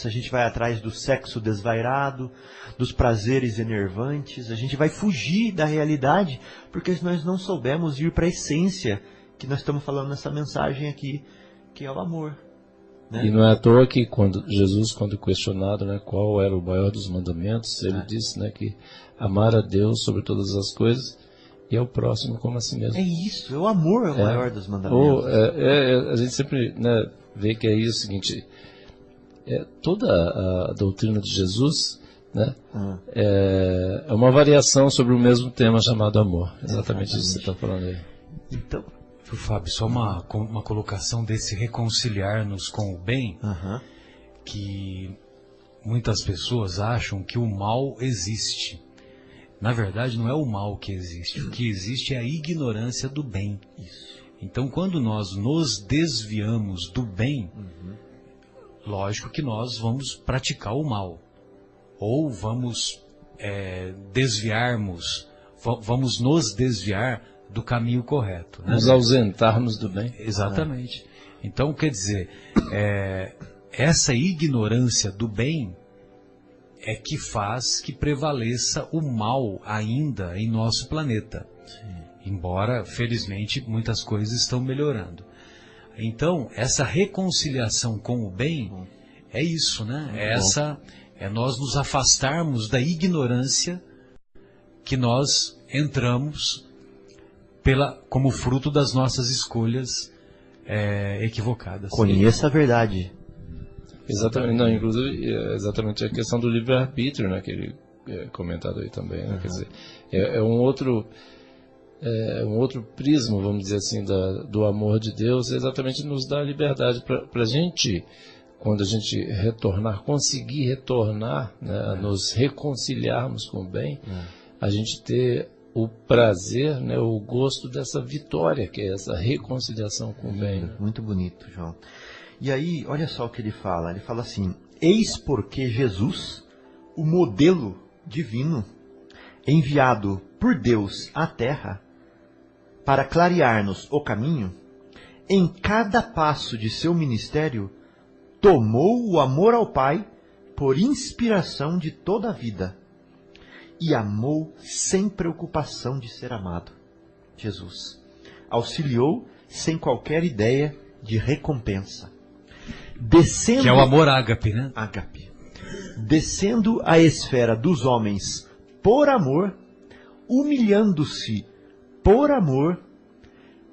A gente vai atrás do sexo desvairado, dos prazeres enervantes. A gente vai fugir da realidade, porque nós não soubemos ir para a essência que nós estamos falando nessa mensagem aqui, que é o amor. Né? E não é à toa que Jesus, quando questionado, né, qual era o maior dos mandamentos, ele disse, né, que amar a Deus sobre todas as coisas e ao próximo como a si mesmo. É isso, o amor é o maior dos mandamentos. A gente sempre, né, vê que aí é o seguinte, toda a doutrina de Jesus, né, é uma variação sobre o mesmo tema chamado amor. Exatamente isso que você está falando aí. Então, Fábio, só uma colocação desse reconciliar-nos com o bem, que muitas pessoas acham que o mal existe. Na verdade, não é o mal que existe. O que existe é a ignorância do bem. Isso. Então, quando nós nos desviamos do bem, lógico que nós vamos praticar o mal. Ou vamos vamos nos desviar do caminho correto. Né? Nos ausentarmos do bem. Exatamente. Então, quer dizer, essa ignorância do bem é que faz que prevaleça o mal ainda em nosso planeta. Sim. Embora, felizmente, muitas coisas estão melhorando. Então, essa reconciliação com o bem é isso, né? É nós nos afastarmos da ignorância que nós entramos como fruto das nossas escolhas equivocadas. Conheça a verdade. Exatamente, não, inclusive exatamente a questão do livre-arbítrio, né, que ele comentado aí também, né, quer dizer, é um outro prisma, vamos dizer assim, do amor de Deus, exatamente nos dá liberdade para a gente, quando a gente conseguir retornar, né, nos reconciliarmos com o bem, a gente ter o prazer, né, o gosto dessa vitória, que é essa reconciliação com o bem. Muito bonito, João. E aí, olha só o que ele fala. Ele fala assim: eis porque Jesus, o modelo divino, enviado por Deus à terra, para clarear-nos o caminho, em cada passo de seu ministério, tomou o amor ao Pai por inspiração de toda a vida, e amou sem preocupação de ser amado. Jesus auxiliou sem qualquer ideia de recompensa. Descendo, que é o amor ágape, né? Ágape. Descendo à esfera dos homens por amor, humilhando-se por amor,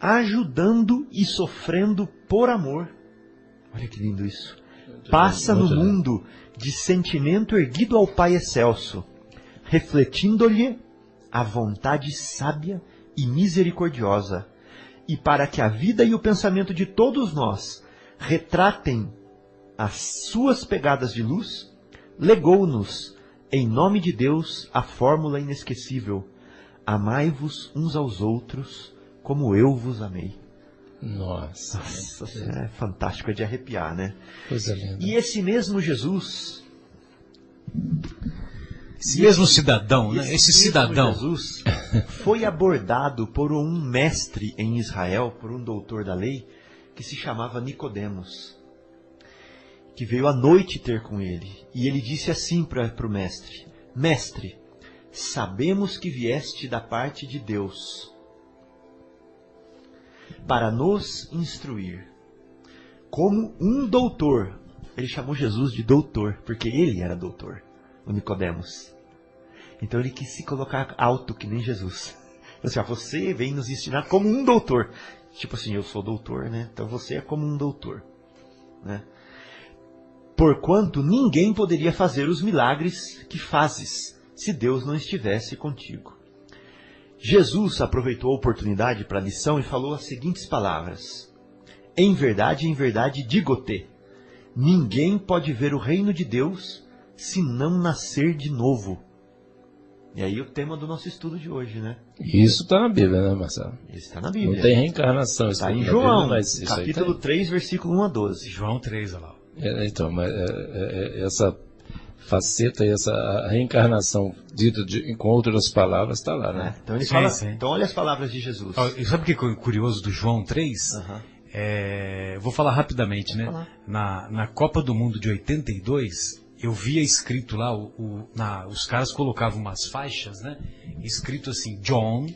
ajudando e sofrendo por amor. Olha que lindo isso. Passa no mundo de sentimento erguido ao Pai excelso, refletindo-lhe a vontade sábia e misericordiosa, e para que a vida e o pensamento de todos nós retratem as suas pegadas de luz, legou-nos, em nome de Deus, a fórmula inesquecível: amai-vos uns aos outros como eu vos amei. Nossa, é fantástico, é de arrepiar, né? Coisa linda. E esse mesmo Jesus, esse mesmo cidadão, né? Esse cidadão Jesus foi abordado por um mestre em Israel, por um doutor da lei, que se chamava Nicodemos, que veio à noite ter com ele. E ele disse assim para o mestre: Mestre, sabemos que vieste da parte de Deus para nos instruir, como um doutor. Ele chamou Jesus de doutor, porque ele era doutor, o Nicodemos. Então ele quis se colocar alto, que nem Jesus. Assim, você vem nos ensinar como um doutor. Tipo assim, eu sou doutor, né? Então você é como um doutor, né? Porquanto ninguém poderia fazer os milagres que fazes, se Deus não estivesse contigo. Jesus aproveitou a oportunidade para a lição e falou as seguintes palavras: em verdade, digo-te, ninguém pode ver o reino de Deus se não nascer de novo. E aí o tema do nosso estudo de hoje, né? Isso está na Bíblia, né, Marcelo? Isso está na Bíblia. Não tem reencarnação. Está em na João, Bíblia, mas isso capítulo 3, versículo 1 a 12. João 3, olha lá. Então, mas essa faceta e essa reencarnação dita com outras palavras está lá, né? Então ele Sim, fala, sim. então olha as palavras de Jesus. E sabe o que é curioso do João 3? Aham. Vou falar rapidamente, né? falar. Na Copa do Mundo de 82, eu via escrito lá, os caras colocavam umas faixas, né? Escrito assim, John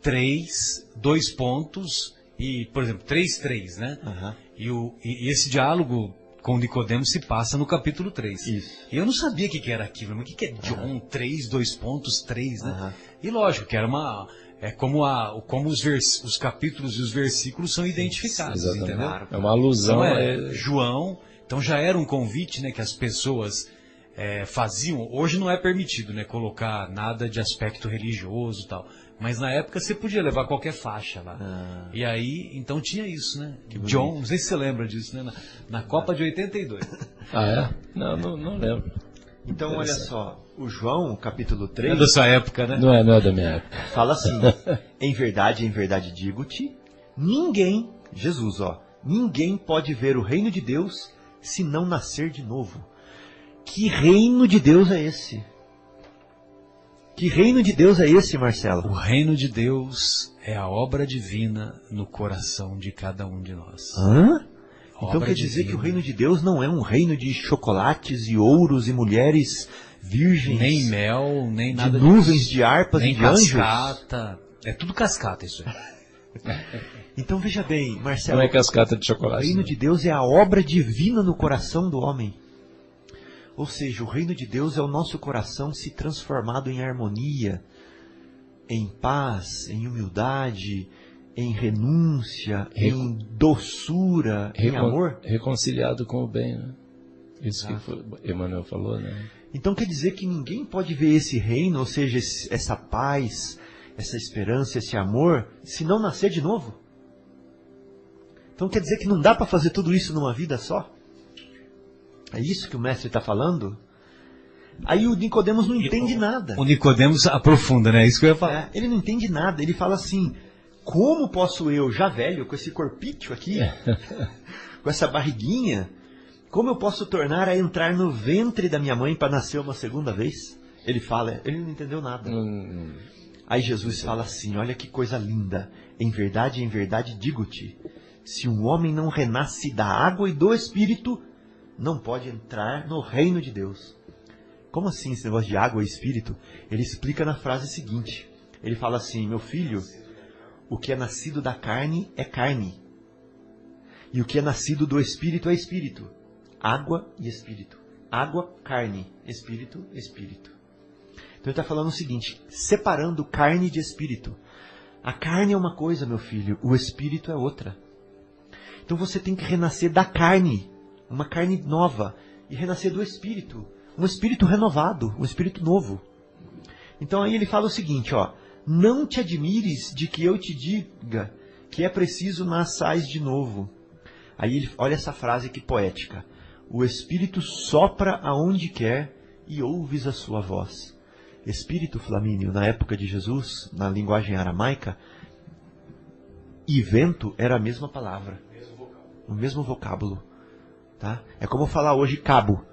3, 2 pontos, e, por exemplo, 3:3, né? Aham. E esse diálogo com Nicodemos se passa no capítulo 3. Isso. E eu não sabia o que era aquilo, mas o que é John 3, 2 pontos, 3, né? Aham. E lógico que era como os capítulos e os versículos são identificados, Exatamente. entendeu? É uma alusão. Então João, então já era um convite, né, que as pessoas faziam. Hoje não é permitido, né, colocar nada de aspecto religioso e tal. Mas na época você podia levar qualquer faixa lá. E aí, então tinha isso, né? John, não sei se você lembra disso, né? Na Copa de 82. Ah, é? Não lembro. Então olha só, o João, capítulo É 3, da sua época, né? Não é da minha época. fala assim: em verdade digo-te, ninguém, Jesus, ninguém pode ver o reino de Deus se não nascer de novo. Que reino de Deus é esse? Que reino de Deus é esse, Marcelo? O reino de Deus é a obra divina no coração de cada um de nós. Hã? Então Obra quer dizer divina. que o reino de Deus não é um reino de chocolates e ouros e mulheres virgens, Nem mel, nem de nada nuvens, disso. de harpas Nem e de anjos? cascata. É tudo cascata isso aí. Então veja bem, Marcelo, Não é cascata de o chocolate. reino né? de Deus é a obra divina no coração do homem. Ou seja, o reino de Deus é o nosso coração se transformado em harmonia, em paz, em humildade, em renúncia, em doçura, em amor. Reconciliado com o bem, né? Isso que Emmanuel falou, né? Então quer dizer que ninguém pode ver esse reino, ou seja, essa paz, essa esperança, esse amor, se não nascer de novo? Então quer dizer que não dá para fazer tudo isso numa vida só? É isso que o mestre está falando? Aí o Nicodemos não entende nada. O Nicodemos aprofunda, né? Isso que eu ia falar. Ele não entende nada. Ele fala assim: como posso eu, já velho, com esse corpício aqui, com essa barriguinha, como eu posso tornar a entrar no ventre da minha mãe para nascer uma segunda vez? Ele fala, ele não entendeu nada. Aí Jesus fala assim: olha que coisa linda. Em verdade, digo-te, se um homem não renasce da água e do Espírito, não pode entrar no reino de Deus. Como assim esse negócio de água e Espírito? Ele explica na frase seguinte. Ele fala assim: meu filho, o que é nascido da carne é carne. E o que é nascido do Espírito é Espírito. Água e Espírito. Água, carne. Espírito, Espírito. Então ele está falando o seguinte, separando carne de Espírito. A carne é uma coisa, meu filho, o Espírito é outra. Então você tem que renascer da carne, uma carne nova, e renascer do Espírito, um Espírito renovado, um Espírito novo. Então aí ele fala o seguinte, não te admires de que eu te diga que é preciso nasçais de novo. Aí olha essa frase que poética. O Espírito sopra aonde quer e ouves a sua voz. Espírito, Flamínio, na época de Jesus, na linguagem aramaica, e vento era a mesma palavra. O mesmo vocábulo. Tá? É como falar hoje cabo.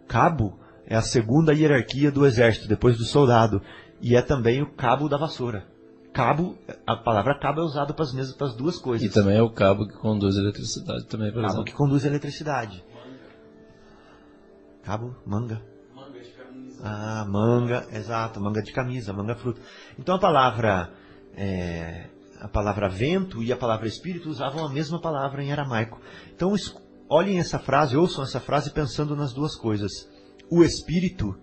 Cabo é a segunda hierarquia do exército, depois do soldado. E é também o cabo da vassoura. Cabo, a palavra cabo é usada para as duas coisas. E também é o cabo que conduz a eletricidade também, por Cabo exemplo. que conduz a eletricidade. Cabo, manga. Manga de camisa. Ah, manga, exato, manga de camisa, manga fruta. Então a palavra vento e a palavra espírito usavam a mesma palavra em aramaico. Então olhem essa frase, ouçam essa frase pensando nas duas coisas. O espírito,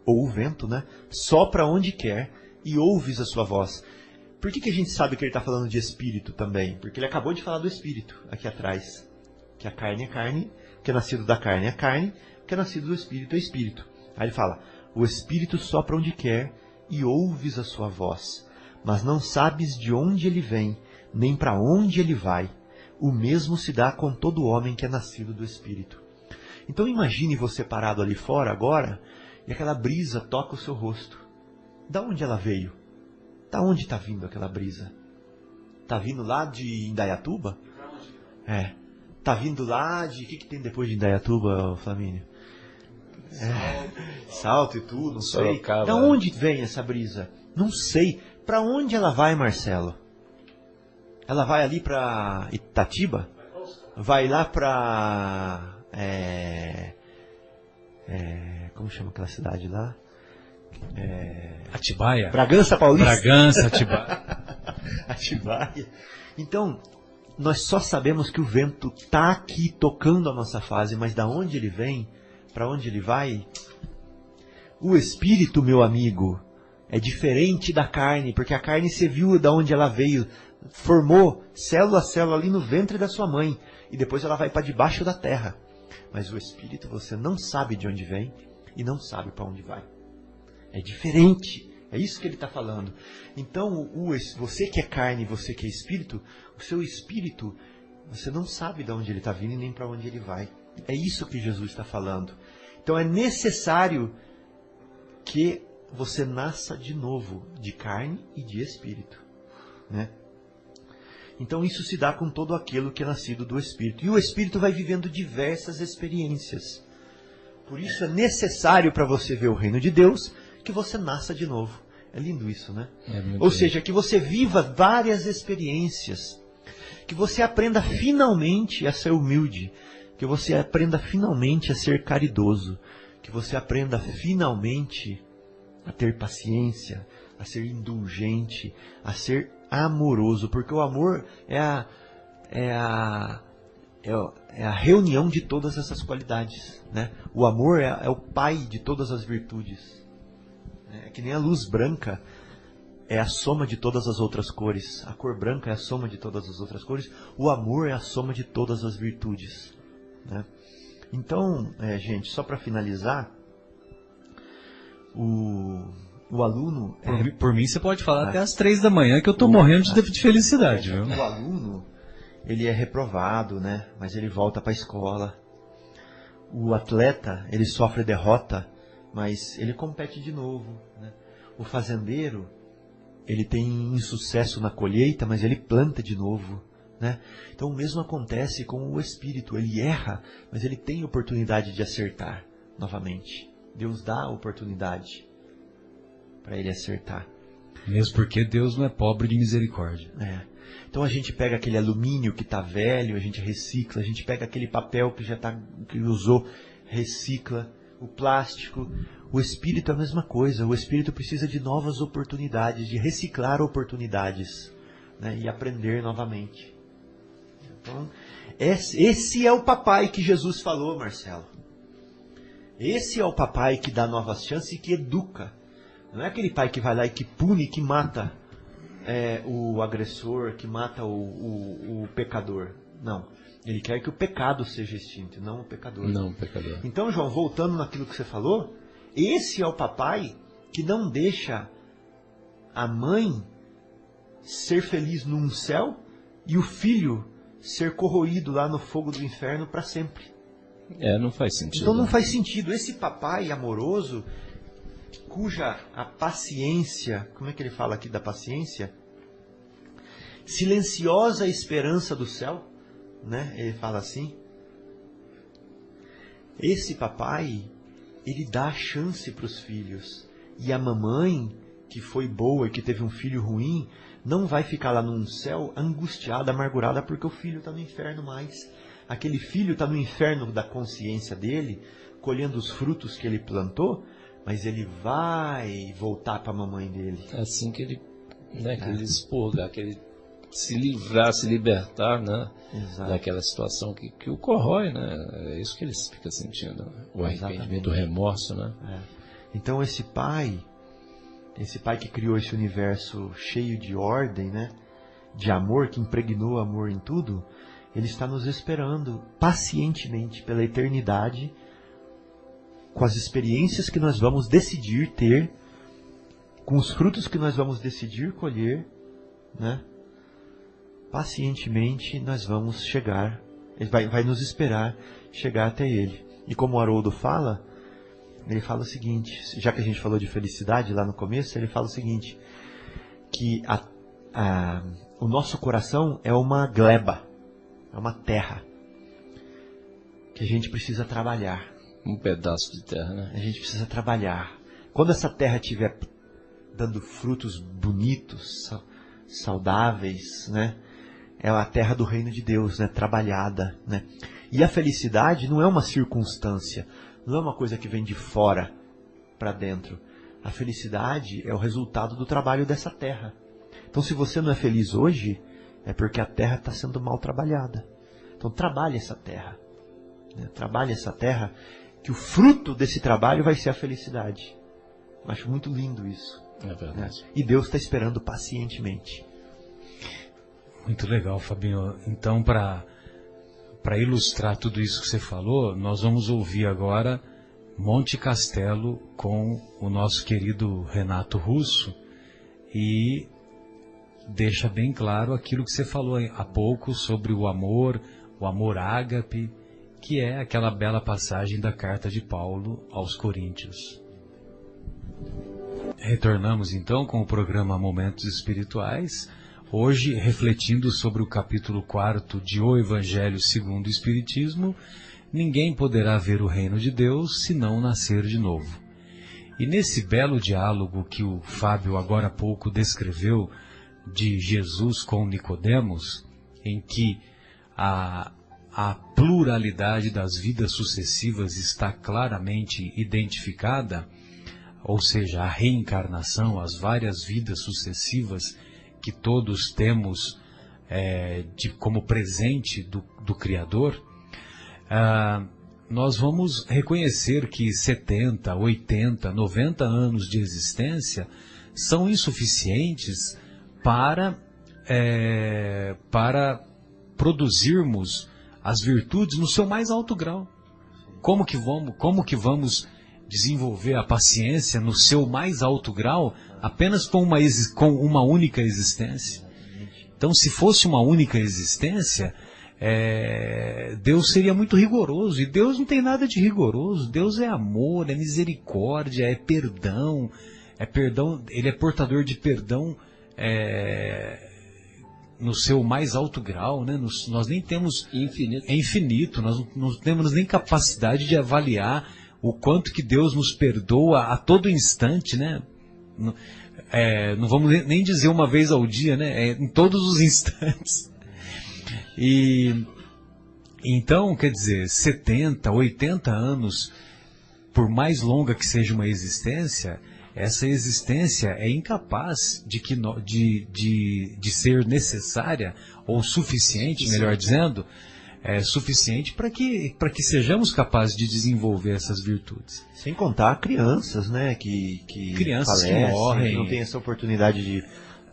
ou o vento, né, sopra onde quer e ouves a sua voz. Por que a gente sabe que ele está falando de espírito também? Porque ele acabou de falar do espírito aqui atrás. Que a carne é carne, o que é nascido da carne é carne, o que é nascido do espírito é espírito. Aí ele fala, o espírito sopra onde quer e ouves a sua voz, mas não sabes de onde ele vem, nem para onde ele vai. O mesmo se dá com todo homem que é nascido do espírito. Então imagine você parado ali fora agora e aquela brisa toca o seu rosto. Da onde ela veio? Da onde está vindo aquela brisa? Está vindo lá de Indaiatuba? Está vindo lá de... O que tem depois de Indaiatuba, Flamínio? Salto e tudo, não sei. Sorocaba. Da onde vem essa brisa? Não sei. Para onde ela vai, Marcelo? Ela vai ali para Itatiba? Vai lá para... como chama aquela cidade lá? Atibaia? Bragança Paulista? Bragança, Atibaia. Atibaia. Então, nós só sabemos que o vento está aqui tocando a nossa face, mas da onde ele vem, para onde ele vai? O espírito, meu amigo, é diferente da carne, porque a carne você viu de onde ela veio, formou célula a célula ali no ventre da sua mãe, e depois ela vai para debaixo da terra. Mas o espírito você não sabe de onde vem e não sabe para onde vai. É diferente. É isso que ele está falando. Então, você que é carne, você que é espírito, o seu espírito, você não sabe de onde ele está vindo e nem para onde ele vai. É isso que Jesus está falando. Então, é necessário que você nasça de novo, de carne e de espírito, né? Então, isso se dá com todo aquele que é nascido do espírito. E o espírito vai vivendo diversas experiências. Por isso, é necessário para você ver o reino de Deus que você nasça de novo. É lindo isso, né? Ou seja, que você viva várias experiências. Que você aprenda finalmente a ser humilde. Que você aprenda finalmente a ser caridoso. Que você aprenda finalmente a ter paciência, a ser indulgente, a ser amoroso. Porque o amor é a reunião de todas essas qualidades, né? O amor é o pai de todas as virtudes. É que nem a luz branca é a soma de todas as outras cores. A cor branca é a soma de todas as outras cores. O amor é a soma de todas as virtudes, né? Então, gente, só para finalizar, o aluno... Por mim você pode falar até às 3 da manhã que eu estou morrendo de felicidade. Viu? O aluno, ele é reprovado, né? Mas ele volta para a escola. O atleta, ele sofre derrota, mas ele compete de novo, né? O fazendeiro, ele tem insucesso na colheita, mas ele planta de novo, né? Então o mesmo acontece com o espírito. Ele erra, mas ele tem oportunidade de acertar novamente. Deus dá a oportunidade para ele acertar. Mesmo porque Deus não é pobre de misericórdia. Então a gente pega aquele alumínio que está velho, a gente recicla. A gente pega aquele papel que usou, recicla. O plástico. O espírito é a mesma coisa. O espírito precisa de novas oportunidades, de reciclar oportunidades, né? E aprender novamente. Então, esse é o papai que Jesus falou, Marcelo. Esse é o papai que dá novas chances e que educa. Não é aquele pai que vai lá e que pune, que mata o agressor, que mata o pecador. Não. Ele quer que o pecado seja extinto, não o pecador. Não o pecador. Então, João, voltando naquilo que você falou, esse é o papai que não deixa a mãe ser feliz num céu e o filho ser corroído lá no fogo do inferno para sempre. Não faz sentido. Então não faz sentido. Esse papai amoroso, cuja a paciência, como é que ele fala aqui da paciência? Silenciosa esperança do céu, né? Ele fala assim. Esse papai, ele dá a chance para os filhos. E a mamãe, que foi boa e que teve um filho ruim, não vai ficar lá num céu angustiada, amargurada, porque o filho está no inferno mais. Aquele filho está no inferno da consciência dele, colhendo os frutos que ele plantou, mas ele vai voltar para a mamãe dele. É assim que ele, né, que ele expurgar, que ele se livrar, se libertar, né, daquela situação que o corrói, né? É isso que ele fica sentindo, né? O arrependimento, o remorso, né? Então esse pai que criou esse universo cheio de ordem, né, de amor, que impregnou amor em tudo, ele está nos esperando pacientemente pela eternidade, com as experiências que nós vamos decidir ter, com os frutos que nós vamos decidir colher, né? Pacientemente nós vamos chegar, ele vai nos esperar chegar até ele. E como o Haroldo fala, ele fala o seguinte, já que a gente falou de felicidade lá no começo, ele fala o seguinte, que o nosso coração é uma gleba, é uma terra, que a gente precisa trabalhar. Um pedaço de terra, né? A gente precisa trabalhar. Quando essa terra estiver dando frutos bonitos, saudáveis, né? É a terra do reino de Deus, né? Trabalhada, né? E a felicidade não é uma circunstância, não é uma coisa que vem de fora para dentro. A felicidade é o resultado do trabalho dessa terra. Então, se você não é feliz hoje, é porque a terra está sendo mal trabalhada. Então, trabalhe essa terra, né? Trabalhe essa terra, que o fruto desse trabalho vai ser a felicidade. Eu acho muito lindo isso. É verdade. Né? E Deus está esperando pacientemente. Muito legal, Fabinho. Então, para ilustrar tudo isso que você falou, nós vamos ouvir agora Monte Castelo com o nosso querido Renato Russo, e deixa bem claro aquilo que você falou há pouco sobre o amor ágape, que é aquela bela passagem da carta de Paulo aos Coríntios. Retornamos então com o programa Momentos Espirituais, hoje refletindo sobre o capítulo 4 de O Evangelho segundo o Espiritismo, ninguém poderá ver o reino de Deus se não nascer de novo. E nesse belo diálogo que o Fábio agora há pouco descreveu de Jesus com Nicodemos, em que a pluralidade das vidas sucessivas está claramente identificada, ou seja, a reencarnação, as várias vidas sucessivas que todos temos como presente do Criador, nós vamos reconhecer que 70, 80, 90 anos de existência são insuficientes para produzirmos as virtudes no seu mais alto grau. Como que vamos desenvolver a paciência no seu mais alto grau apenas com uma única existência? Então, se fosse uma única existência, Deus seria muito rigoroso, e Deus não tem nada de rigoroso. Deus é amor, é misericórdia, é perdão, Ele é portador de perdão no seu mais alto grau, né? Nós nem temos... É infinito, nós não temos nem capacidade de avaliar o quanto que Deus nos perdoa a todo instante, né? Não vamos nem dizer uma vez ao dia, né? Em todos os instantes. E então, quer dizer, 70, 80 anos, por mais longa que seja uma existência, essa existência é incapaz de ser necessária, ou suficiente, melhor dizendo, suficiente para que sejamos capazes de desenvolver essas virtudes. Sem contar crianças, né, que crianças falecem, que morrem, que não têm essa oportunidade de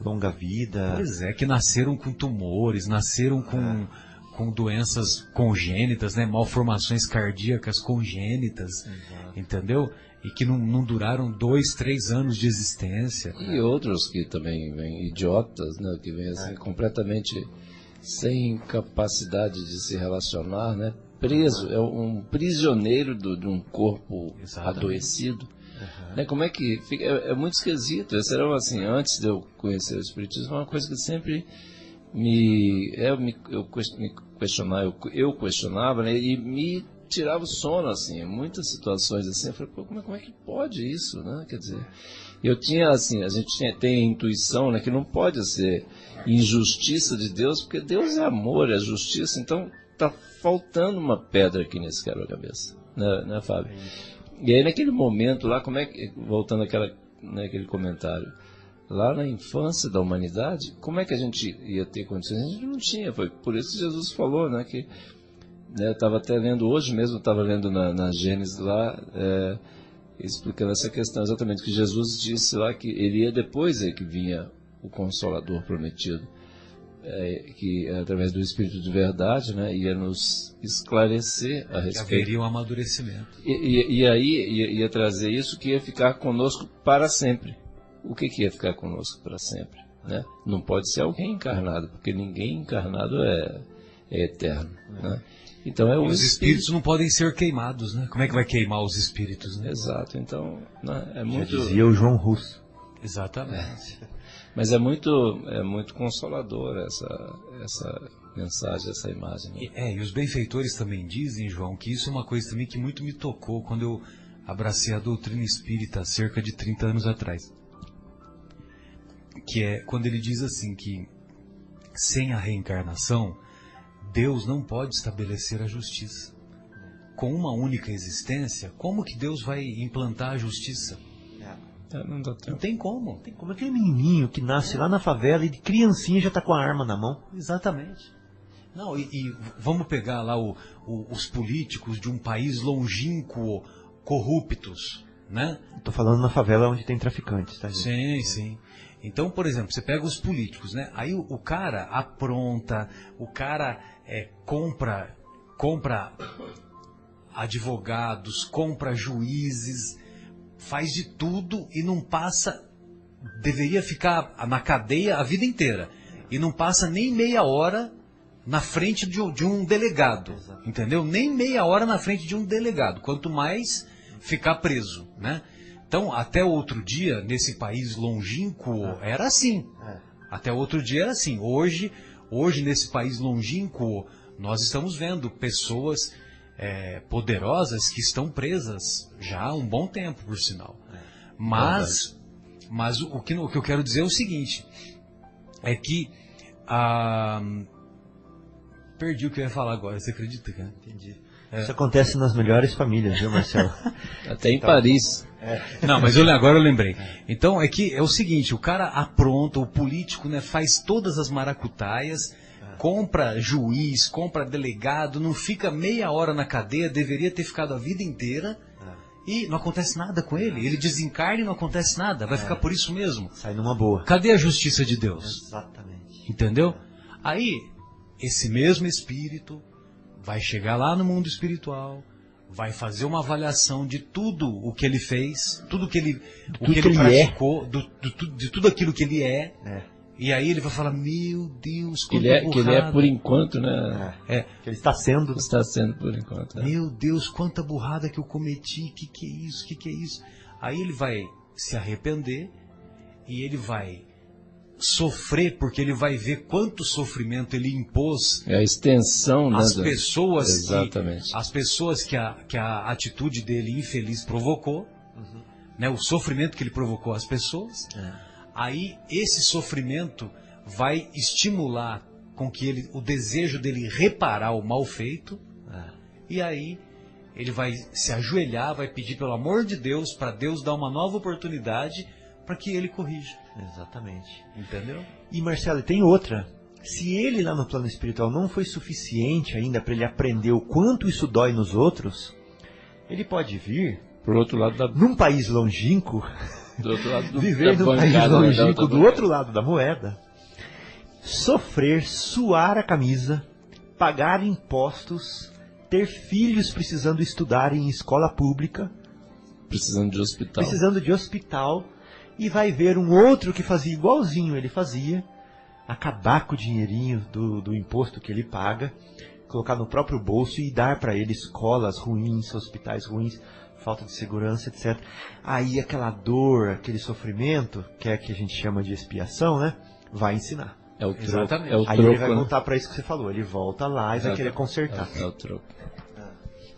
longa vida. Pois é, que nasceram com tumores, nasceram com doenças congênitas, né, malformações cardíacas congênitas, entendeu? E que não duraram 2, 3 anos de existência. E outros que também vêm idiotas, né, que vêm assim, completamente sem capacidade de se relacionar, né, preso, é um prisioneiro de um corpo adoecido. Né, como é que fica? É muito esquisito. Esse era, assim, antes de eu conhecer o Espiritismo, uma coisa que sempre eu questionava, né, e me tirava o sono, assim, em muitas situações, assim. Eu falei, pô, como é que pode isso, né? Quer dizer, eu tinha, assim, a gente tem a intuição, né, que não pode ser injustiça de Deus, porque Deus é amor, é justiça. Então tá faltando uma pedra aqui nesse quebra-cabeça, né, Fábio? E aí, naquele momento lá, voltando naquele comentário, lá na infância da humanidade, como é que a gente ia ter condições? A gente não tinha. Foi por isso que Jesus falou, né, que, né, eu estava até lendo hoje mesmo, estava lendo na Gênesis lá, explicando essa questão exatamente, que Jesus disse lá que ele ia depois que vinha o Consolador prometido, que através do Espírito de Verdade, né, ia nos esclarecer a respeito. Que haveria um amadurecimento. E aí ia trazer isso, que ia ficar conosco para sempre. O que ia ficar conosco para sempre? Né? Não pode ser alguém encarnado, porque ninguém encarnado é eterno. Né? Então é E o os espíritos não podem ser queimados, né? Como é que vai queimar os espíritos, né? Exato, então né, é Já muito... dizia o João Russo. Exatamente. Mas é muito consolador essa mensagem, essa imagem. Né? E os benfeitores também dizem, João, que isso é uma coisa também que muito me tocou quando eu abracei a doutrina espírita há cerca de 30 anos atrás. Que é quando ele diz assim que sem a reencarnação, Deus não pode estabelecer a justiça. Com uma única existência, como que Deus vai implantar a justiça? Não dá tempo. Não tem como. Tem como aquele menininho que nasce lá na favela e de criancinha já está com a arma na mão. Exatamente. Não, e vamos pegar lá os políticos de um país longínquo, corruptos, né? Estou falando na favela onde tem traficantes, tá, gente? Sim, sim. Então, por exemplo, você pega os políticos, né? Aí o cara apronta, o cara compra advogados, compra juízes, faz de tudo e não passa, deveria ficar na cadeia a vida inteira, e não passa nem meia hora na frente de um delegado, entendeu? Nem meia hora na frente de um delegado, quanto mais ficar preso, né? Então, até outro dia, nesse país longínquo, era assim. Até outro dia era assim. Hoje nesse país longínquo, nós estamos vendo pessoas poderosas que estão presas já há um bom tempo, por sinal. Mas o que eu quero dizer é o seguinte, é que perdi o que eu ia falar agora, você acredita, cara? Entendi. Isso acontece nas melhores famílias, viu, Marcelo? Até em Paris. Não, mas agora eu lembrei. Então, é o seguinte, o cara apronta, o político, né, faz todas as maracutaias, compra juiz, compra delegado, não fica meia hora na cadeia, deveria ter ficado a vida inteira, e não acontece nada com ele. Ele desencarna e não acontece nada, vai ficar por isso mesmo. Sai numa boa. Cadê a justiça de Deus? Exatamente. Entendeu? Aí, esse mesmo espírito vai chegar lá no mundo espiritual, vai fazer uma avaliação de tudo o que ele fez, tudo que ele praticou, de tudo aquilo que ele é. E aí ele vai falar, meu Deus, quanta burrada. Que ele é por enquanto, né? Que ele está sendo. Está sendo por enquanto. Meu Deus, quanta burrada que eu cometi, que é isso, que é isso? Aí ele vai se arrepender e ele vai sofrer, porque ele vai ver quanto sofrimento ele impôs. É a extensão, às né? Pessoas Exatamente. As pessoas que a atitude dele infeliz provocou, né? O sofrimento que ele provocou às pessoas. Aí esse sofrimento vai estimular com que o desejo dele reparar o mal feito. E aí ele vai se ajoelhar, vai pedir pelo amor de Deus, para Deus dar uma nova oportunidade para que ele corrija. Exatamente. Entendeu? E Marcelo, tem outra. Se ele lá no plano espiritual não foi suficiente ainda para ele aprender o quanto isso dói nos outros, ele pode vir Pro outro lado num país longínquo, do outro lado viver num país longínquo do outro lado da moeda, sofrer, suar a camisa, pagar impostos, ter filhos precisando estudar em escola pública, precisando de hospital, e vai ver um outro que fazia igualzinho ele fazia, acabar com o dinheirinho do imposto que ele paga, colocar no próprio bolso e dar para ele escolas ruins, hospitais ruins, falta de segurança, etc. Aí aquela dor, aquele sofrimento, que é que a gente chama de expiação, né? Vai ensinar. É o troco. Exatamente. É o Aí troco, ele vai né? voltar para isso que você falou. Ele volta lá e vai querer consertar. É o troco.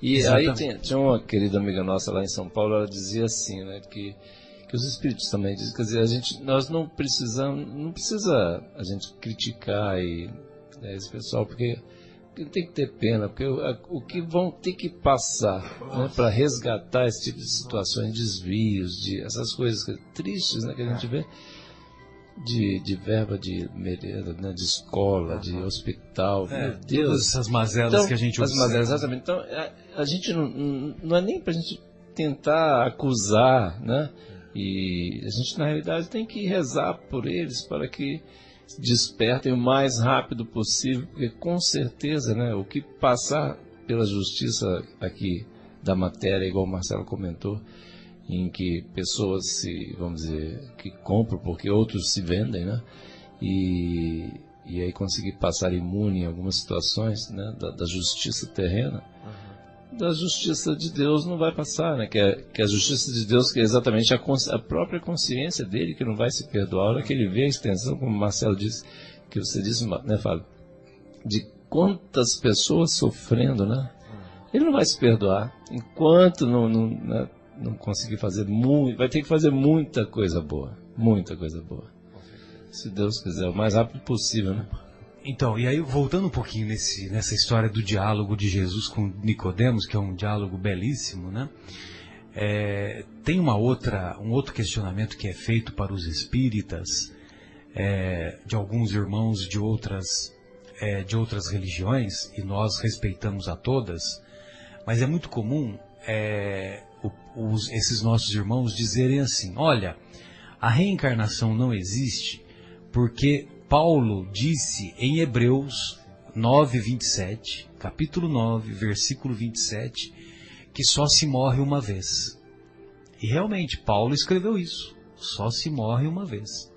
E Exatamente. aí tinha uma querida amiga nossa lá em São Paulo, ela dizia assim, né, que os espíritos também dizem, quer dizer, nós não precisa a gente criticar esse pessoal, porque tem que ter pena, porque o que vão ter que passar, né, para resgatar esse tipo de situações, desvios, essas coisas tristes, né, que a gente vê, de verba de merenda, né, de escola, de hospital, meu Deus. Todas essas mazelas Então, que a gente as observa. mazelas, exatamente. Então, a gente não é nem para a gente tentar acusar, né? E a gente, na realidade, tem que rezar por eles para que despertem o mais rápido possível, porque com certeza, né, o que passar pela justiça aqui da matéria, igual o Marcelo comentou, em que pessoas vamos dizer, que compram porque outros se vendem, né? E e aí conseguir passar imune em algumas situações, né, da justiça terrena, da justiça de Deus não vai passar, né? Que a justiça de Deus, que é exatamente a própria consciência dele, que não vai se perdoar. A hora que ele vê a extensão, como o Marcelo disse, que você disse, né, Fábio, de quantas pessoas sofrendo, né? Ele não vai se perdoar enquanto não conseguir fazer muito. Vai ter que fazer muita coisa boa, se Deus quiser, o mais rápido possível, né? Então, e aí voltando um pouquinho nessa história do diálogo de Jesus com Nicodemos, que é um diálogo belíssimo, né? Tem um outro questionamento que é feito para os espíritas, de alguns irmãos de outras religiões, e nós respeitamos a todas, mas é muito comum esses nossos irmãos dizerem assim: olha, a reencarnação não existe porque Paulo disse em Hebreus 9:27, capítulo 9, versículo 27, que só se morre uma vez. E realmente, Paulo escreveu isso, só se morre uma vez.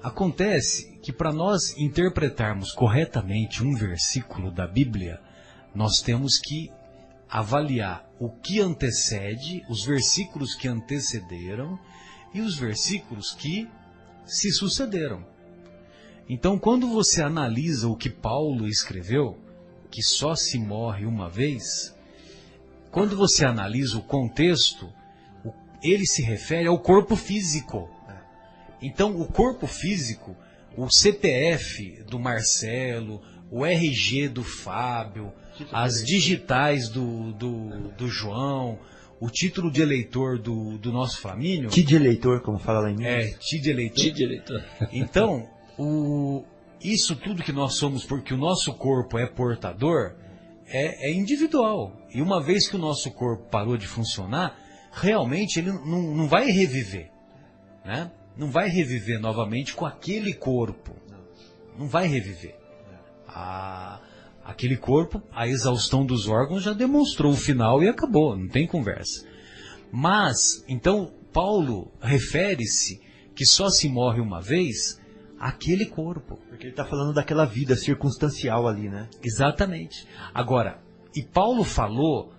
Acontece que para nós interpretarmos corretamente um versículo da Bíblia, nós temos que avaliar o que antecede, os versículos que antecederam e os versículos que se sucederam. Então, quando você analisa o que Paulo escreveu, que só se morre uma vez, quando você analisa o contexto, ele se refere ao corpo físico. Então, o corpo físico, o CPF do Marcelo, o RG do Fábio, as digitais do João, o título de eleitor do nosso Flamínio... TID de eleitor, como fala lá em Minas. TID de eleitor. TID de eleitor. Então, isso tudo que nós somos, porque o nosso corpo é portador, é individual. E uma vez que o nosso corpo parou de funcionar, realmente ele não vai reviver, né? Não vai reviver novamente com aquele corpo. Não vai reviver. Aquele corpo, a exaustão dos órgãos já demonstrou o final e acabou, não tem conversa. Mas, então, Paulo refere-se que só se morre uma vez aquele corpo. Porque ele está falando daquela vida circunstancial ali, né? Exatamente. Agora, e Paulo falou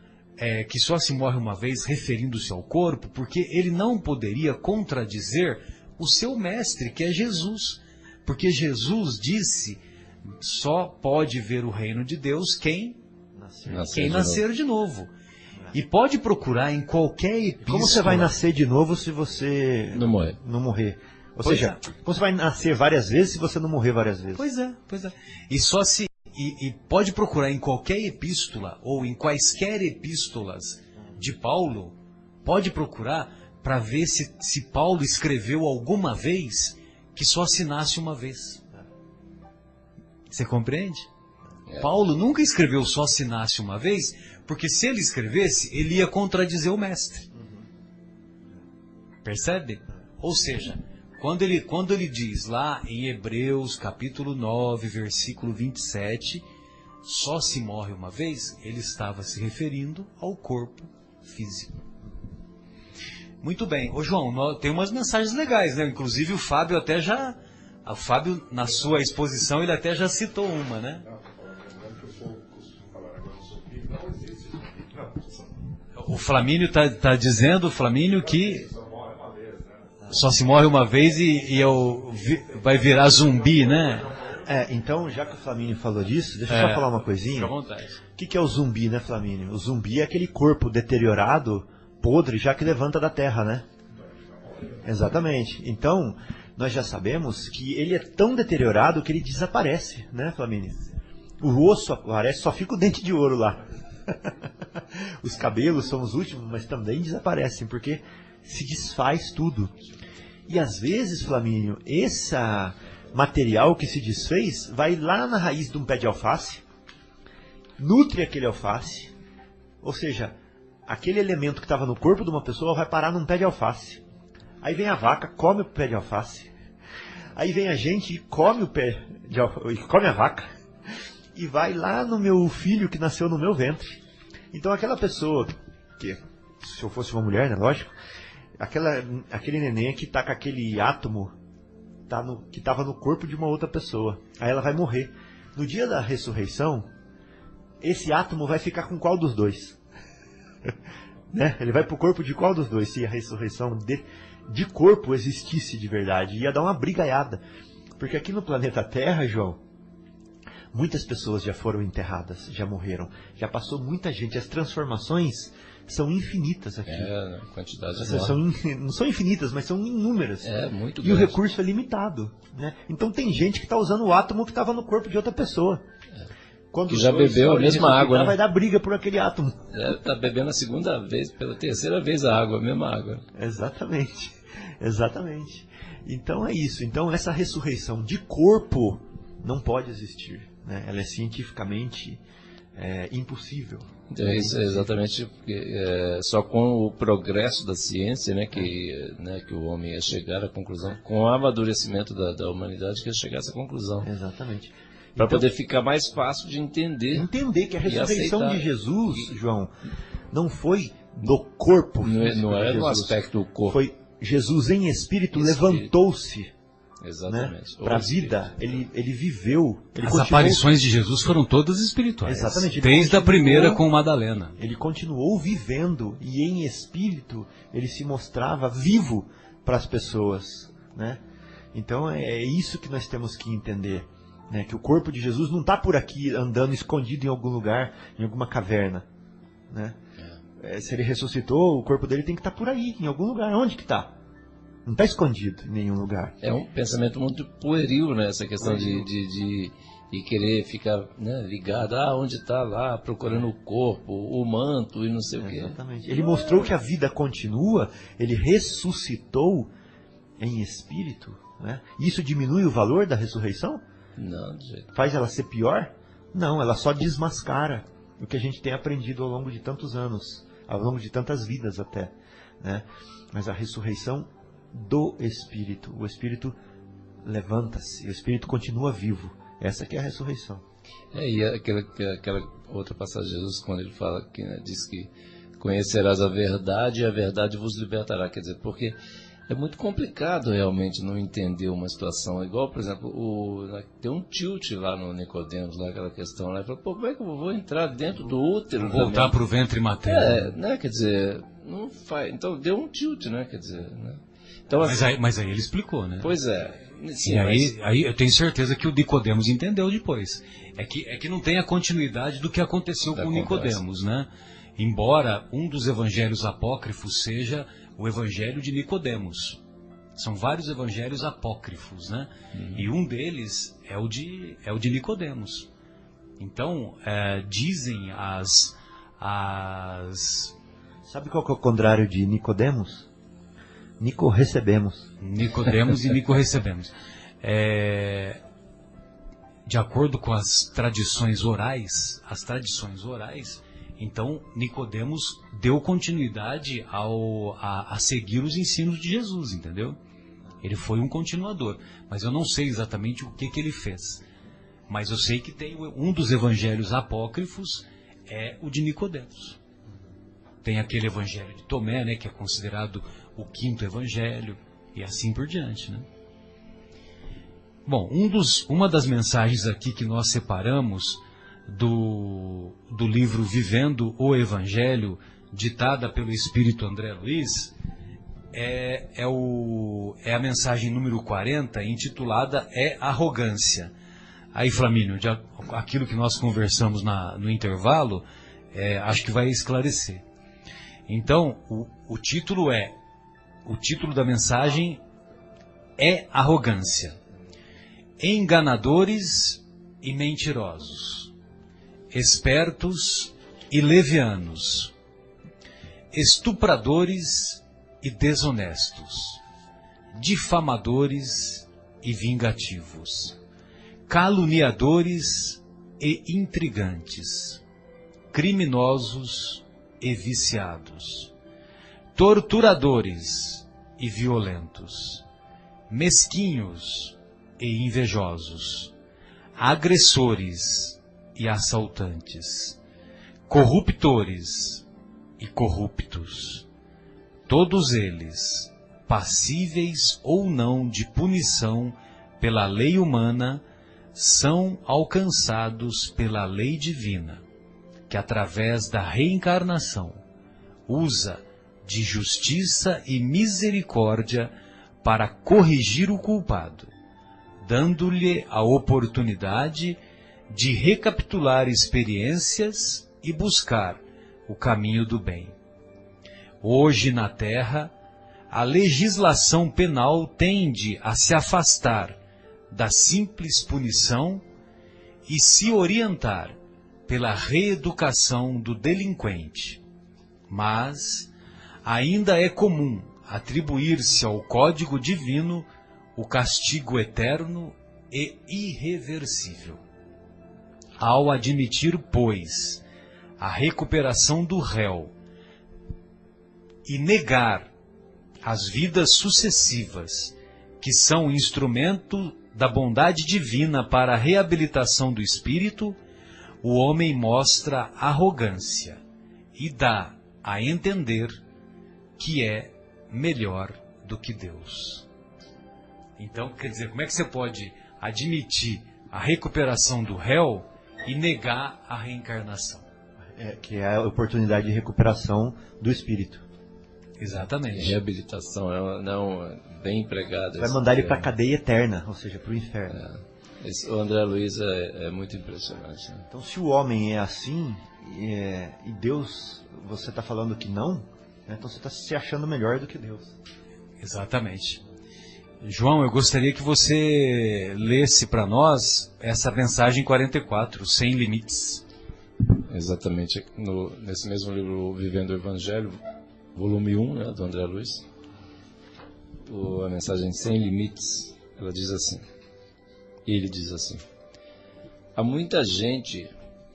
que só se morre uma vez referindo-se ao corpo, porque ele não poderia contradizer o seu mestre, que é Jesus. Porque Jesus disse, só pode ver o reino de Deus quem nascer de novo. E pode procurar em qualquer epístola. Como você vai nascer de novo se você não morrer? Ou seja, como você vai nascer várias vezes se você não morrer várias vezes? Pois é. E pode procurar em qualquer epístola, ou em quaisquer epístolas de Paulo, pode procurar para ver se Paulo escreveu alguma vez que só se nasce uma vez. Você compreende? Paulo nunca escreveu só se nasce uma vez, porque se ele escrevesse, ele ia contradizer o mestre. Percebe? Ou seja, quando ele diz lá em Hebreus capítulo 9, versículo 27, só se morre uma vez, ele estava se referindo ao corpo físico. Muito bem. Ô João, tem umas mensagens legais, né? Inclusive o Fábio na sua exposição, ele até já citou uma, né? O Flamínio está dizendo, que só se morre uma vez e vai virar zumbi, né? Então, já que o Flamínio falou disso, deixa eu só falar uma coisinha. Fica à vontade. O que é o zumbi, né, Flamínio? O zumbi é aquele corpo deteriorado, podre, já que levanta da terra, né? Exatamente. Então, nós já sabemos que ele é tão deteriorado que ele desaparece, né, Flamínio? O osso aparece, só fica o dente de ouro lá. Os cabelos são os últimos, mas também desaparecem, porque se desfaz tudo. E às vezes, Flamínio, esse material que se desfez vai lá na raiz de um pé de alface, nutre aquele alface, ou seja, aquele elemento que estava no corpo de uma pessoa vai parar num pé de alface. Aí vem a vaca, come o pé de alface. Aí vem a gente e come come a vaca. E vai lá no meu filho que nasceu no meu ventre. Então aquela pessoa, que se eu fosse uma mulher, né, lógico, aquele neném que está com aquele átomo, estava no corpo de uma outra pessoa. Aí ela vai morrer. No dia da ressurreição, esse átomo vai ficar com qual dos dois? Né? Ele vai para o corpo de qual dos dois? Se a ressurreição de corpo existisse de verdade, ia dar uma brigaiada. Porque aqui no planeta Terra, João, muitas pessoas já foram enterradas, já morreram, já passou muita gente. As transformações são infinitas aqui. A quantidade não são infinitas, mas são inúmeras. Muito grande. E o recurso é limitado. Né? Então tem gente que está usando o átomo que estava no corpo de outra pessoa. Quando que já bebeu a mesma água, né? Vai dar briga por aquele átomo. Está bebendo a segunda vez, pela terceira vez a água, a mesma água. Exatamente. Exatamente. Então é isso. Então essa ressurreição de corpo não pode existir. Né? Ela é cientificamente impossível. Então, isso é exatamente porque só com o progresso da ciência, né, que o homem ia chegar à conclusão, com o amadurecimento da humanidade, que ia chegar a essa conclusão. Exatamente. Para poder ficar mais fácil de entender. Entender que a ressurreição de Jesus, João, não foi do corpo. Não é no aspecto do corpo. Foi Jesus em espírito. Levantou-se. Exatamente. Para a vida, ele viveu. As aparições de Jesus foram todas espirituais. Exatamente. Desde a primeira com Madalena. Ele continuou vivendo e em espírito ele se mostrava vivo para as pessoas. Né? Então é isso que nós temos que entender. Né? Que o corpo de Jesus não está por aqui andando escondido em algum lugar, em alguma caverna. Né? Se ele ressuscitou, o corpo dele tem que estar por aí, em algum lugar. Onde que está? Não está escondido em nenhum lugar. É um pensamento muito pueril, né? Essa questão de querer ficar, né, ligado. Onde está lá, procurando o corpo, o manto e não sei o quê. Exatamente. Ele mostrou que a vida continua, ele ressuscitou em espírito. Né? Isso diminui o valor da ressurreição? Não, de jeito. Faz ela ser pior? Não, ela só desmascara o que a gente tem aprendido ao longo de tantos anos, ao longo de tantas vidas até. Né? Mas a ressurreição do Espírito. O Espírito levanta-se, o Espírito continua vivo. Essa que é a ressurreição. E aquela outra passagem de Jesus, quando ele fala que, né, diz que conhecerás a verdade e a verdade vos libertará. Quer dizer, porque é muito complicado realmente não entender uma situação. Igual, por exemplo, tem um tilt lá no Nicodemos, lá, aquela questão lá. Ele fala, como é que eu vou entrar dentro do útero? Voltar para o ventre materno. Né? Quer dizer, não faz. Então deu um tilt, né? Quer dizer, né? Então, mas aí ele explicou, né? Pois é. Sim, e aí eu tenho certeza que o Nicodemos entendeu depois. É que não tem a continuidade do que aconteceu com o Nicodemos, né? Embora um dos evangelhos apócrifos seja o evangelho de Nicodemos. São vários evangelhos apócrifos, né? E um deles é o de Nicodemos. Então, dizem as... Sabe qual que é o contrário de Nicodemos? Nico recebemos. Nicodemos e Nico recebemos. De acordo com as tradições orais, então Nicodemos deu continuidade a seguir os ensinos de Jesus, entendeu? Ele foi um continuador, mas eu não sei exatamente o que ele fez. Mas eu sei que tem um dos evangelhos apócrifos é o de Nicodemos. Tem aquele evangelho de Tomé, né, que é considerado o quinto evangelho, e assim por diante, né? Bom, uma das mensagens aqui que nós separamos do livro Vivendo o Evangelho, ditada pelo Espírito André Luiz, é a mensagem número 40, intitulada Arrogância. Aí, Flamínio, aquilo que nós conversamos no intervalo, acho que vai esclarecer. Então, o título da mensagem é Arrogância. Enganadores e mentirosos, espertos e levianos, estupradores e desonestos, difamadores e vingativos, caluniadores e intrigantes, criminosos e viciados, torturadores e violentos, mesquinhos e invejosos, agressores e assaltantes, corruptores e corruptos, todos eles passíveis ou não de punição pela lei humana, são alcançados pela lei divina, que através da reencarnação usa de justiça e misericórdia para corrigir o culpado, dando-lhe a oportunidade de recapitular experiências e buscar o caminho do bem. Hoje na Terra, a legislação penal tende a se afastar da simples punição e se orientar pela reeducação do delinquente. Mas ainda é comum atribuir-se ao Código Divino o castigo eterno e irreversível. Ao admitir, pois, a recuperação do réu e negar as vidas sucessivas, que são instrumento da bondade divina para a reabilitação do espírito, o homem mostra arrogância e dá a entender que é melhor do que Deus. Então, quer dizer, como é que você pode admitir a recuperação do réu e negar a reencarnação? Que é a oportunidade de recuperação do espírito. Exatamente. Reabilitação não bem empregado. Vai mandar ele para a cadeia eterna, ou seja, para o inferno. O André Luiz é muito impressionante. Né? Então, se o homem é assim, e Deus, você está falando que não, né? Então você está se achando melhor do que Deus. Exatamente. João, eu gostaria que você lesse para nós essa mensagem 44, Sem Limites. Exatamente. Nesse mesmo livro, Vivendo o Evangelho, volume 1, né, do André Luiz, a mensagem Sem Limites, ele diz assim: há muita gente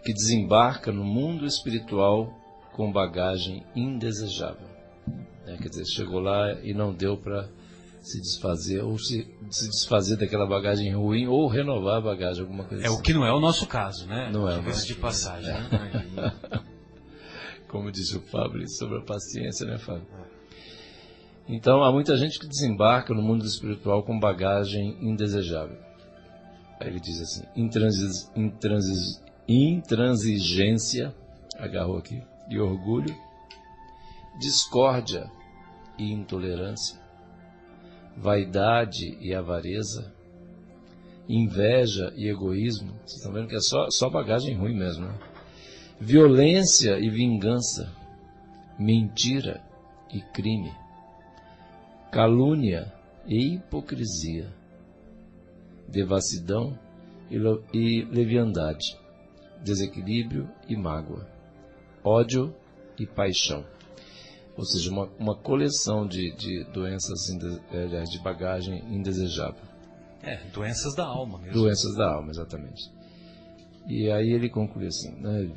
que desembarca no mundo espiritual com bagagem indesejável. Quer dizer, chegou lá e não deu para se desfazer, ou se desfazer daquela bagagem ruim, ou renovar a bagagem, alguma coisa assim. O que não é o nosso caso, né? Não é. De passagem. Como disse o Fábio sobre a paciência, né, Fábio? Então, há muita gente que desembarca no mundo espiritual com bagagem indesejável. Aí ele diz assim: intransigência, agarrou aqui, e orgulho, discórdia e intolerância, vaidade e avareza, inveja e egoísmo. Vocês estão vendo que é só bagagem ruim mesmo, né? Violência e vingança, mentira e crime, calúnia e hipocrisia, devassidão e leviandade, desequilíbrio e mágoa, ódio e paixão. Ou seja, uma coleção de doenças, de bagagem indesejável. Doenças da alma mesmo. Doenças da alma, exatamente. E aí ele conclui assim, né?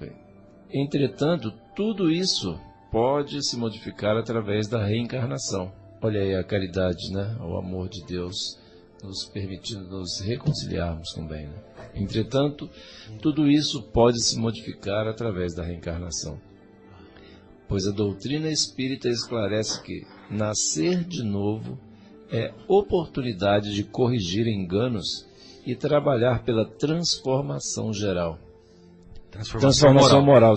Entretanto, tudo isso pode se modificar através da reencarnação. Olha aí a caridade, né? O amor de Deus nos permitindo nos reconciliarmos com o bem. Né? Entretanto, tudo isso pode se modificar através da reencarnação. Pois a doutrina espírita esclarece que nascer de novo é oportunidade de corrigir enganos e trabalhar pela transformação geral. Transformação moral,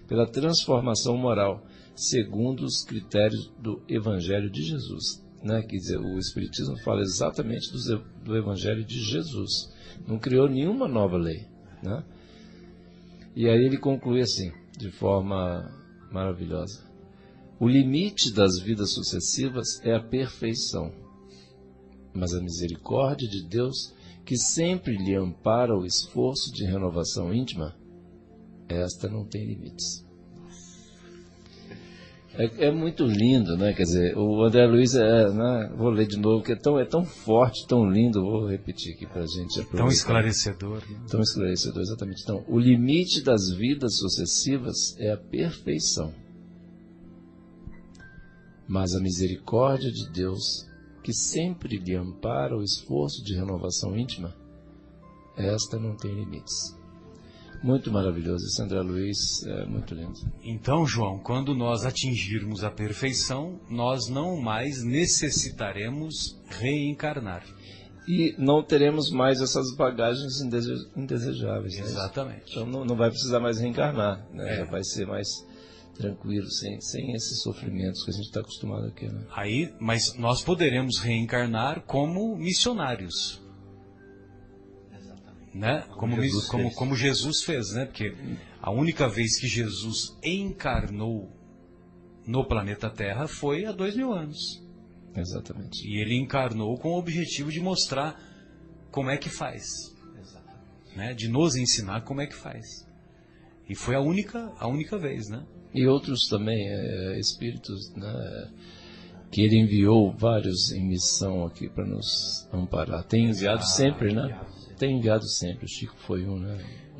pela transformação moral, segundo os critérios do Evangelho de Jesus. Né? Quer dizer, o Espiritismo fala exatamente do Evangelho de Jesus. Não criou nenhuma nova lei. Né? E aí ele conclui assim, de forma maravilhosa: o limite das vidas sucessivas é a perfeição, mas a misericórdia de Deus, que sempre lhe ampara o esforço de renovação íntima, esta não tem limites. É muito lindo, né? Quer dizer, o André Luiz, né? Vou ler de novo, que é tão forte, tão lindo, vou repetir aqui para a gente aproveitar. Tão esclarecedor. Né? Tão esclarecedor, exatamente. Então, o limite das vidas sucessivas é a perfeição, mas a misericórdia de Deus, que sempre lhe ampara o esforço de renovação íntima, esta não tem limites. Muito maravilhoso. Esse André Luiz é muito lindo. Então, João, quando nós atingirmos a perfeição, nós não mais necessitaremos reencarnar. E não teremos mais essas bagagens indesejáveis. Né? Exatamente. Então não vai precisar mais reencarnar. Né? Já vai ser mais tranquilo, sem esses sofrimentos que a gente está acostumado aqui. Né? Aí, mas nós poderemos reencarnar como missionários. Né? Como Jesus fez, né? Porque a única vez que Jesus encarnou no planeta Terra foi há 2000 anos. Exatamente. E ele encarnou com o objetivo de mostrar como é que faz. Né? De nos ensinar como é que faz. E foi a única vez, né? E outros também, espíritos, né? Que ele enviou vários em missão aqui para nos amparar. Tem enviado sempre, né? Tem enviado sempre. O Chico foi um, né?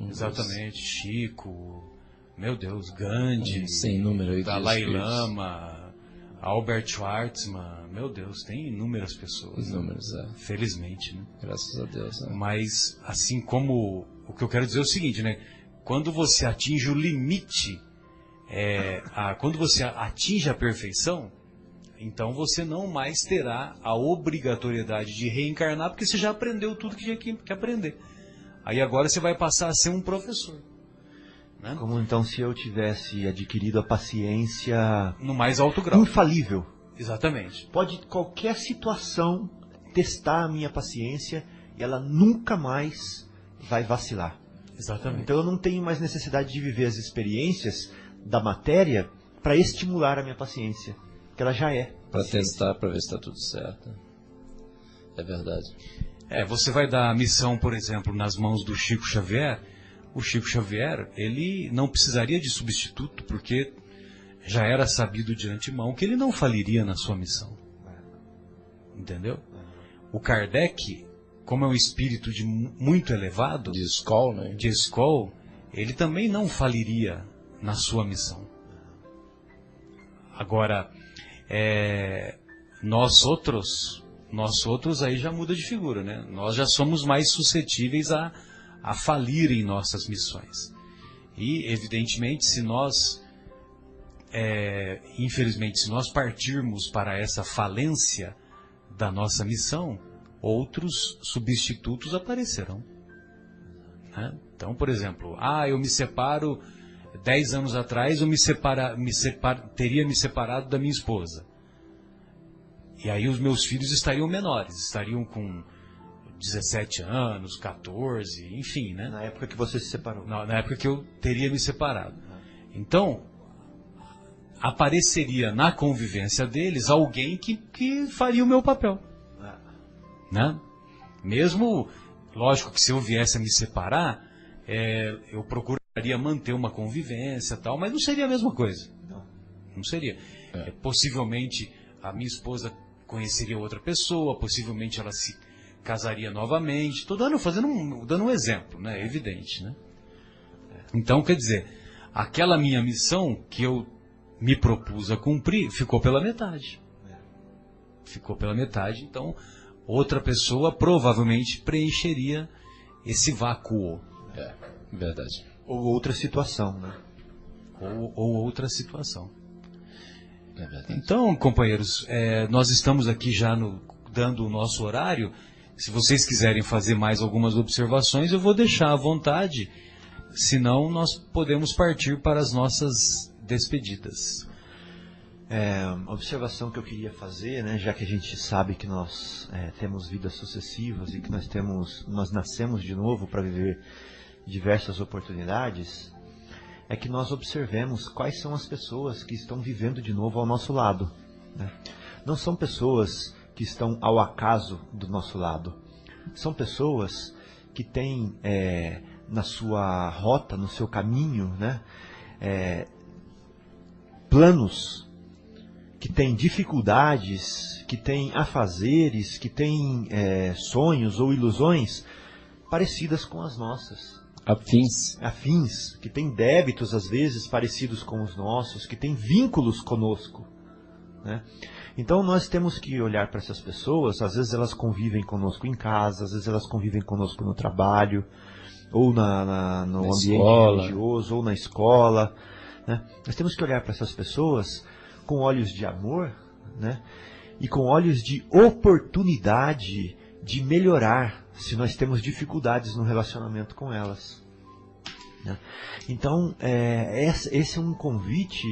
Exatamente. Chico, meu Deus, Gandhi, sem número aí, Dalai Lama, Albert Schwartzman, meu Deus, tem inúmeras pessoas. Inúmeras, felizmente, né? Graças a Deus. Né? Mas, assim como, o que eu quero dizer é o seguinte, né? Quando você atinge o limite, quando você atinge a perfeição, então você não mais terá a obrigatoriedade de reencarnar, porque você já aprendeu tudo que tinha que aprender. Aí agora você vai passar a ser um professor. Né? Como então se eu tivesse adquirido a paciência no mais alto grau. Infalível. Exatamente. Pode qualquer situação testar a minha paciência e ela nunca mais vai vacilar. Exatamente. Então eu não tenho mais necessidade de viver as experiências da matéria para estimular a minha paciência. Que ela já é. Para testar, para ver se está tudo certo. É verdade. Você vai dar a missão, por exemplo, nas mãos do Chico Xavier. O Chico Xavier, ele não precisaria de substituto, porque já era sabido de antemão que ele não faliria na sua missão. Entendeu? O Kardec, como é um espírito muito elevado, de escola, né? De escola, ele também não faliria na sua missão. Agora, nós outros aí já muda de figura, né? Nós já somos mais suscetíveis a falir em nossas missões. E, evidentemente, infelizmente, se nós partirmos para essa falência da nossa missão, outros substitutos aparecerão. Né? Então, por exemplo, eu me separo, 10 anos atrás eu teria me separado da minha esposa. E aí os meus filhos estariam menores, estariam com 17 anos, 14, enfim, né? Na época que você se separou. Na época que eu teria me separado. Então, apareceria na convivência deles alguém que faria o meu papel. Né? Mesmo, lógico que se eu viesse a me separar, eu procuraria manter uma convivência e tal, mas não seria a mesma coisa. Não seria. Possivelmente a minha esposa conheceria outra pessoa, possivelmente ela se casaria novamente. Estou dando um exemplo, né? É evidente, né? Então, quer dizer, aquela minha missão que eu me propus a cumprir ficou pela metade. Ficou pela metade, então outra pessoa provavelmente preencheria esse vácuo. Verdade. Ou outra situação, né? Ou outra situação. É verdade. Então, companheiros, nós estamos aqui já dando o nosso horário. Se vocês quiserem fazer mais algumas observações, eu vou deixar à vontade. Senão, nós podemos partir para as nossas despedidas. A observação que eu queria fazer, né, já que a gente sabe que nós temos vidas sucessivas e que nós nascemos de novo para viver diversas oportunidades, é que nós observemos quais são as pessoas que estão vivendo de novo ao nosso lado. Né? Não são pessoas que estão ao acaso do nosso lado. São pessoas que têm na sua rota, no seu caminho, né, planos, que têm dificuldades, que têm afazeres, que têm sonhos ou ilusões parecidas com as nossas. Afins, que têm débitos às vezes parecidos com os nossos, que têm vínculos conosco. Né? Então nós temos que olhar para essas pessoas, às vezes elas convivem conosco em casa, às vezes elas convivem conosco no trabalho, ou no ambiente religioso, ou na escola, né? Nós temos que olhar para essas pessoas com olhos de amor, né? E com olhos de oportunidade de melhorar, se nós temos dificuldades no relacionamento com elas, né? Então, esse é um convite,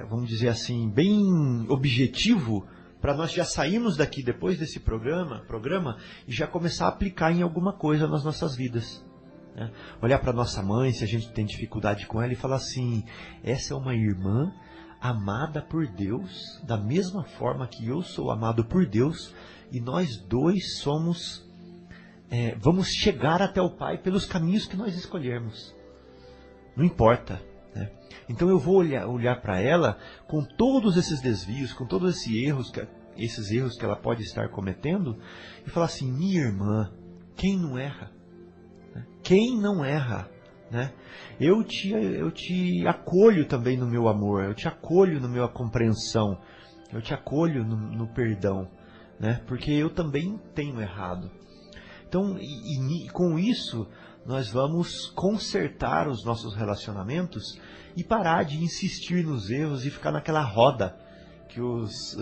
vamos dizer assim, bem objetivo, para nós já sairmos daqui depois desse programa e já começar a aplicar em alguma coisa nas nossas vidas, né? Olhar para nossa mãe, se a gente tem dificuldade com ela, e falar assim: essa é uma irmã amada por Deus, da mesma forma que eu sou amado por Deus, e nós dois vamos chegar até o Pai pelos caminhos que nós escolhermos. Não importa, né? Então eu vou olhar para ela com todos esses desvios, com todos esses erros que ela pode estar cometendo, e falar assim: minha irmã, quem não erra? Quem não erra? Né? Eu te acolho também no meu amor, eu te acolho na minha compreensão, eu te acolho no perdão, né? Porque eu também tenho errado. Então, com isso, nós vamos consertar os nossos relacionamentos e parar de insistir nos erros e ficar naquela roda que os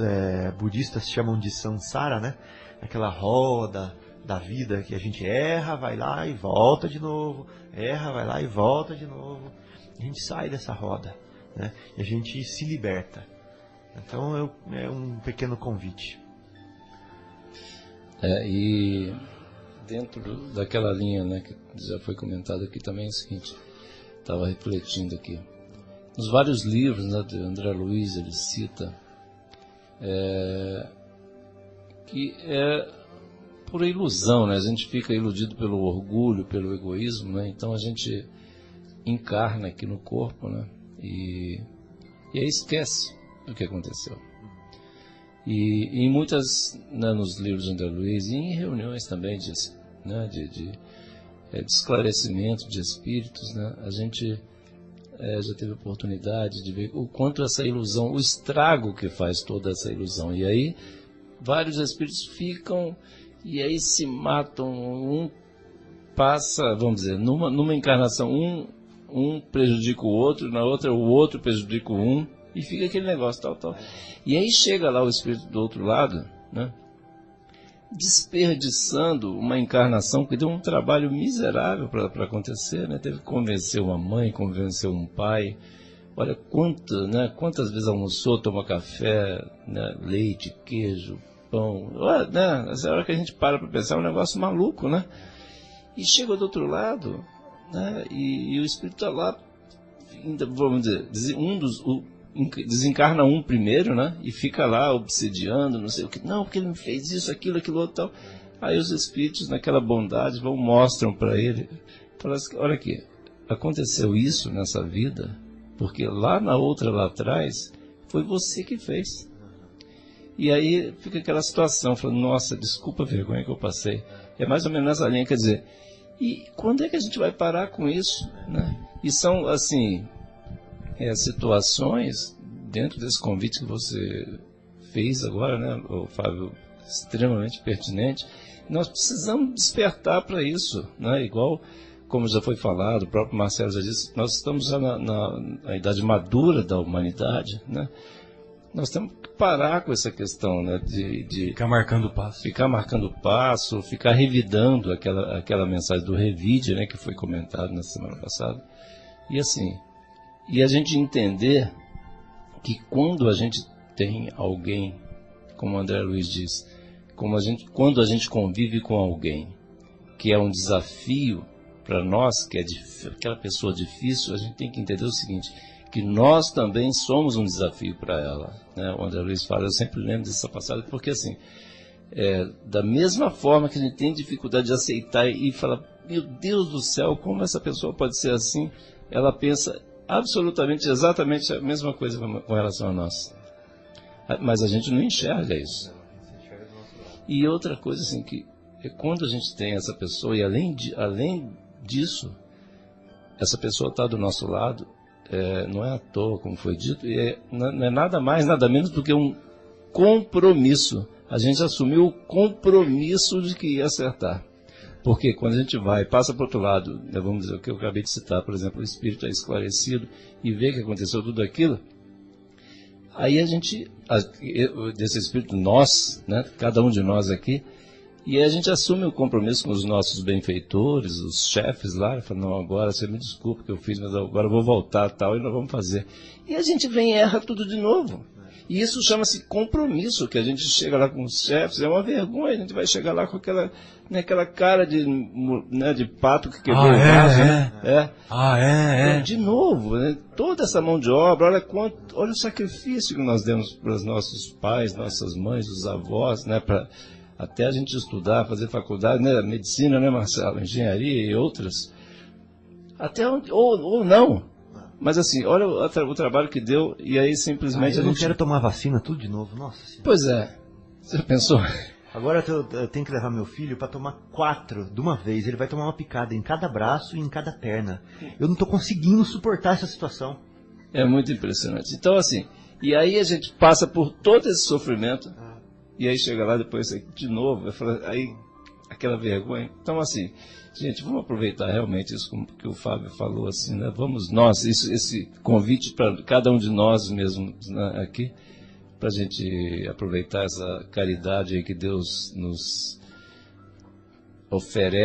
budistas chamam de samsara, né? Aquela roda da vida que a gente erra, vai lá e volta de novo, erra, vai lá e volta de novo. A gente sai dessa roda, né? E a gente se liberta. Então é um pequeno convite. E dentro daquela linha, né, que já foi comentado aqui também, é o seguinte: estava refletindo aqui. Nos vários livros, né, de André Luiz, ele cita que por ilusão, né? A gente fica iludido pelo orgulho, pelo egoísmo, né? Então a gente encarna aqui no corpo, né? E aí esquece o que aconteceu. E em muitas, né, nos livros de André Luiz, e em reuniões também de esclarecimento de espíritos, né? A gente já teve oportunidade de ver o quanto essa ilusão, o estrago que faz toda essa ilusão. E aí vários espíritos ficam e aí se matam, um passa, vamos dizer, numa encarnação, um prejudica o outro, na outra o outro prejudica um, e fica aquele negócio, tal. E aí chega lá o espírito do outro lado, né, desperdiçando uma encarnação que deu um trabalho miserável para acontecer, né? Teve que convencer uma mãe, convencer um pai. Olha quantas vezes almoçou, tomou café, né, leite, queijo, pão, né? Essa hora que a gente para pensar, é um negócio maluco, né? E chega do outro lado, né? E o espírito está lá, vamos dizer, desencarna um primeiro, né? E fica lá obsidiando, não sei o que, não, porque ele me fez isso, aquilo, outro, tal. Aí os espíritos, naquela bondade, mostram para ele, falam assim: olha aqui, aconteceu isso nessa vida, porque lá atrás, foi você que fez. E aí fica aquela situação, falando: nossa, desculpa a vergonha que eu passei. É mais ou menos nessa linha, quer dizer, e quando é que a gente vai parar com isso, né? E são, assim, situações, dentro desse convite que você fez agora, né, Fábio, extremamente pertinente. Nós precisamos despertar para isso, né? Igual, como já foi falado, o próprio Marcelo já disse, nós estamos já na idade madura da humanidade, né? Nós temos que parar com essa questão, né, de ficar marcando passo, ficar revidando aquela mensagem do revide, né, que foi comentado na semana passada. E assim, a gente entender que quando a gente tem alguém, como o André Luiz diz, quando a gente convive com alguém que é um desafio para nós, que é aquela pessoa difícil, a gente tem que entender o seguinte, que nós também somos um desafio para ela, né? O André Luiz fala, eu sempre lembro dessa passagem, porque assim, da mesma forma que a gente tem dificuldade de aceitar e falar, meu Deus do céu, como essa pessoa pode ser assim, ela pensa absolutamente, exatamente a mesma coisa com relação a nós. Mas a gente não enxerga isso. E outra coisa assim, que quando a gente tem essa pessoa, e além disso, essa pessoa está do nosso lado, não é à toa, como foi dito, e não é nada mais, nada menos do que um compromisso. A gente assumiu o compromisso de que ia acertar. Porque quando a gente vai, passa para o outro lado, né, vamos dizer o que eu acabei de citar, por exemplo, o espírito é esclarecido e vê que aconteceu tudo aquilo, aí a gente, desse espírito, nós, né, cada um de nós aqui, e aí a gente assume o compromisso com os nossos benfeitores, os chefes lá, fala, não, agora você me desculpa o que eu fiz, mas agora eu vou voltar tal, e nós vamos fazer. E a gente vem e erra tudo de novo. E isso chama-se compromisso, que a gente chega lá com os chefes, é uma vergonha, a gente vai chegar lá com aquela, né, aquela cara de, né, de pato que quebrou o vaso, né? De novo, né, toda essa mão de obra, olha o sacrifício que nós demos para os nossos pais, nossas mães, os avós, né, para até a gente estudar, fazer faculdade, né, medicina, né, Marcelo, engenharia e outras, até ou não. Mas assim, olha o trabalho que deu, e aí simplesmente... eu não quero tomar vacina tudo de novo, nossa senhora. Pois é, você pensou? Agora eu tenho que levar meu filho para tomar 4 de uma vez, ele vai tomar uma picada em cada braço e em cada perna. Eu não estou conseguindo suportar essa situação. É muito impressionante. Então assim, e aí a gente passa por todo esse sofrimento, e aí chega lá depois de novo, aí aquela vergonha. Então assim... Gente, vamos aproveitar realmente isso que o Fábio falou, assim, né? Vamos nós, esse convite para cada um de nós mesmos, né, aqui, para a gente aproveitar essa caridade aí que Deus nos oferece.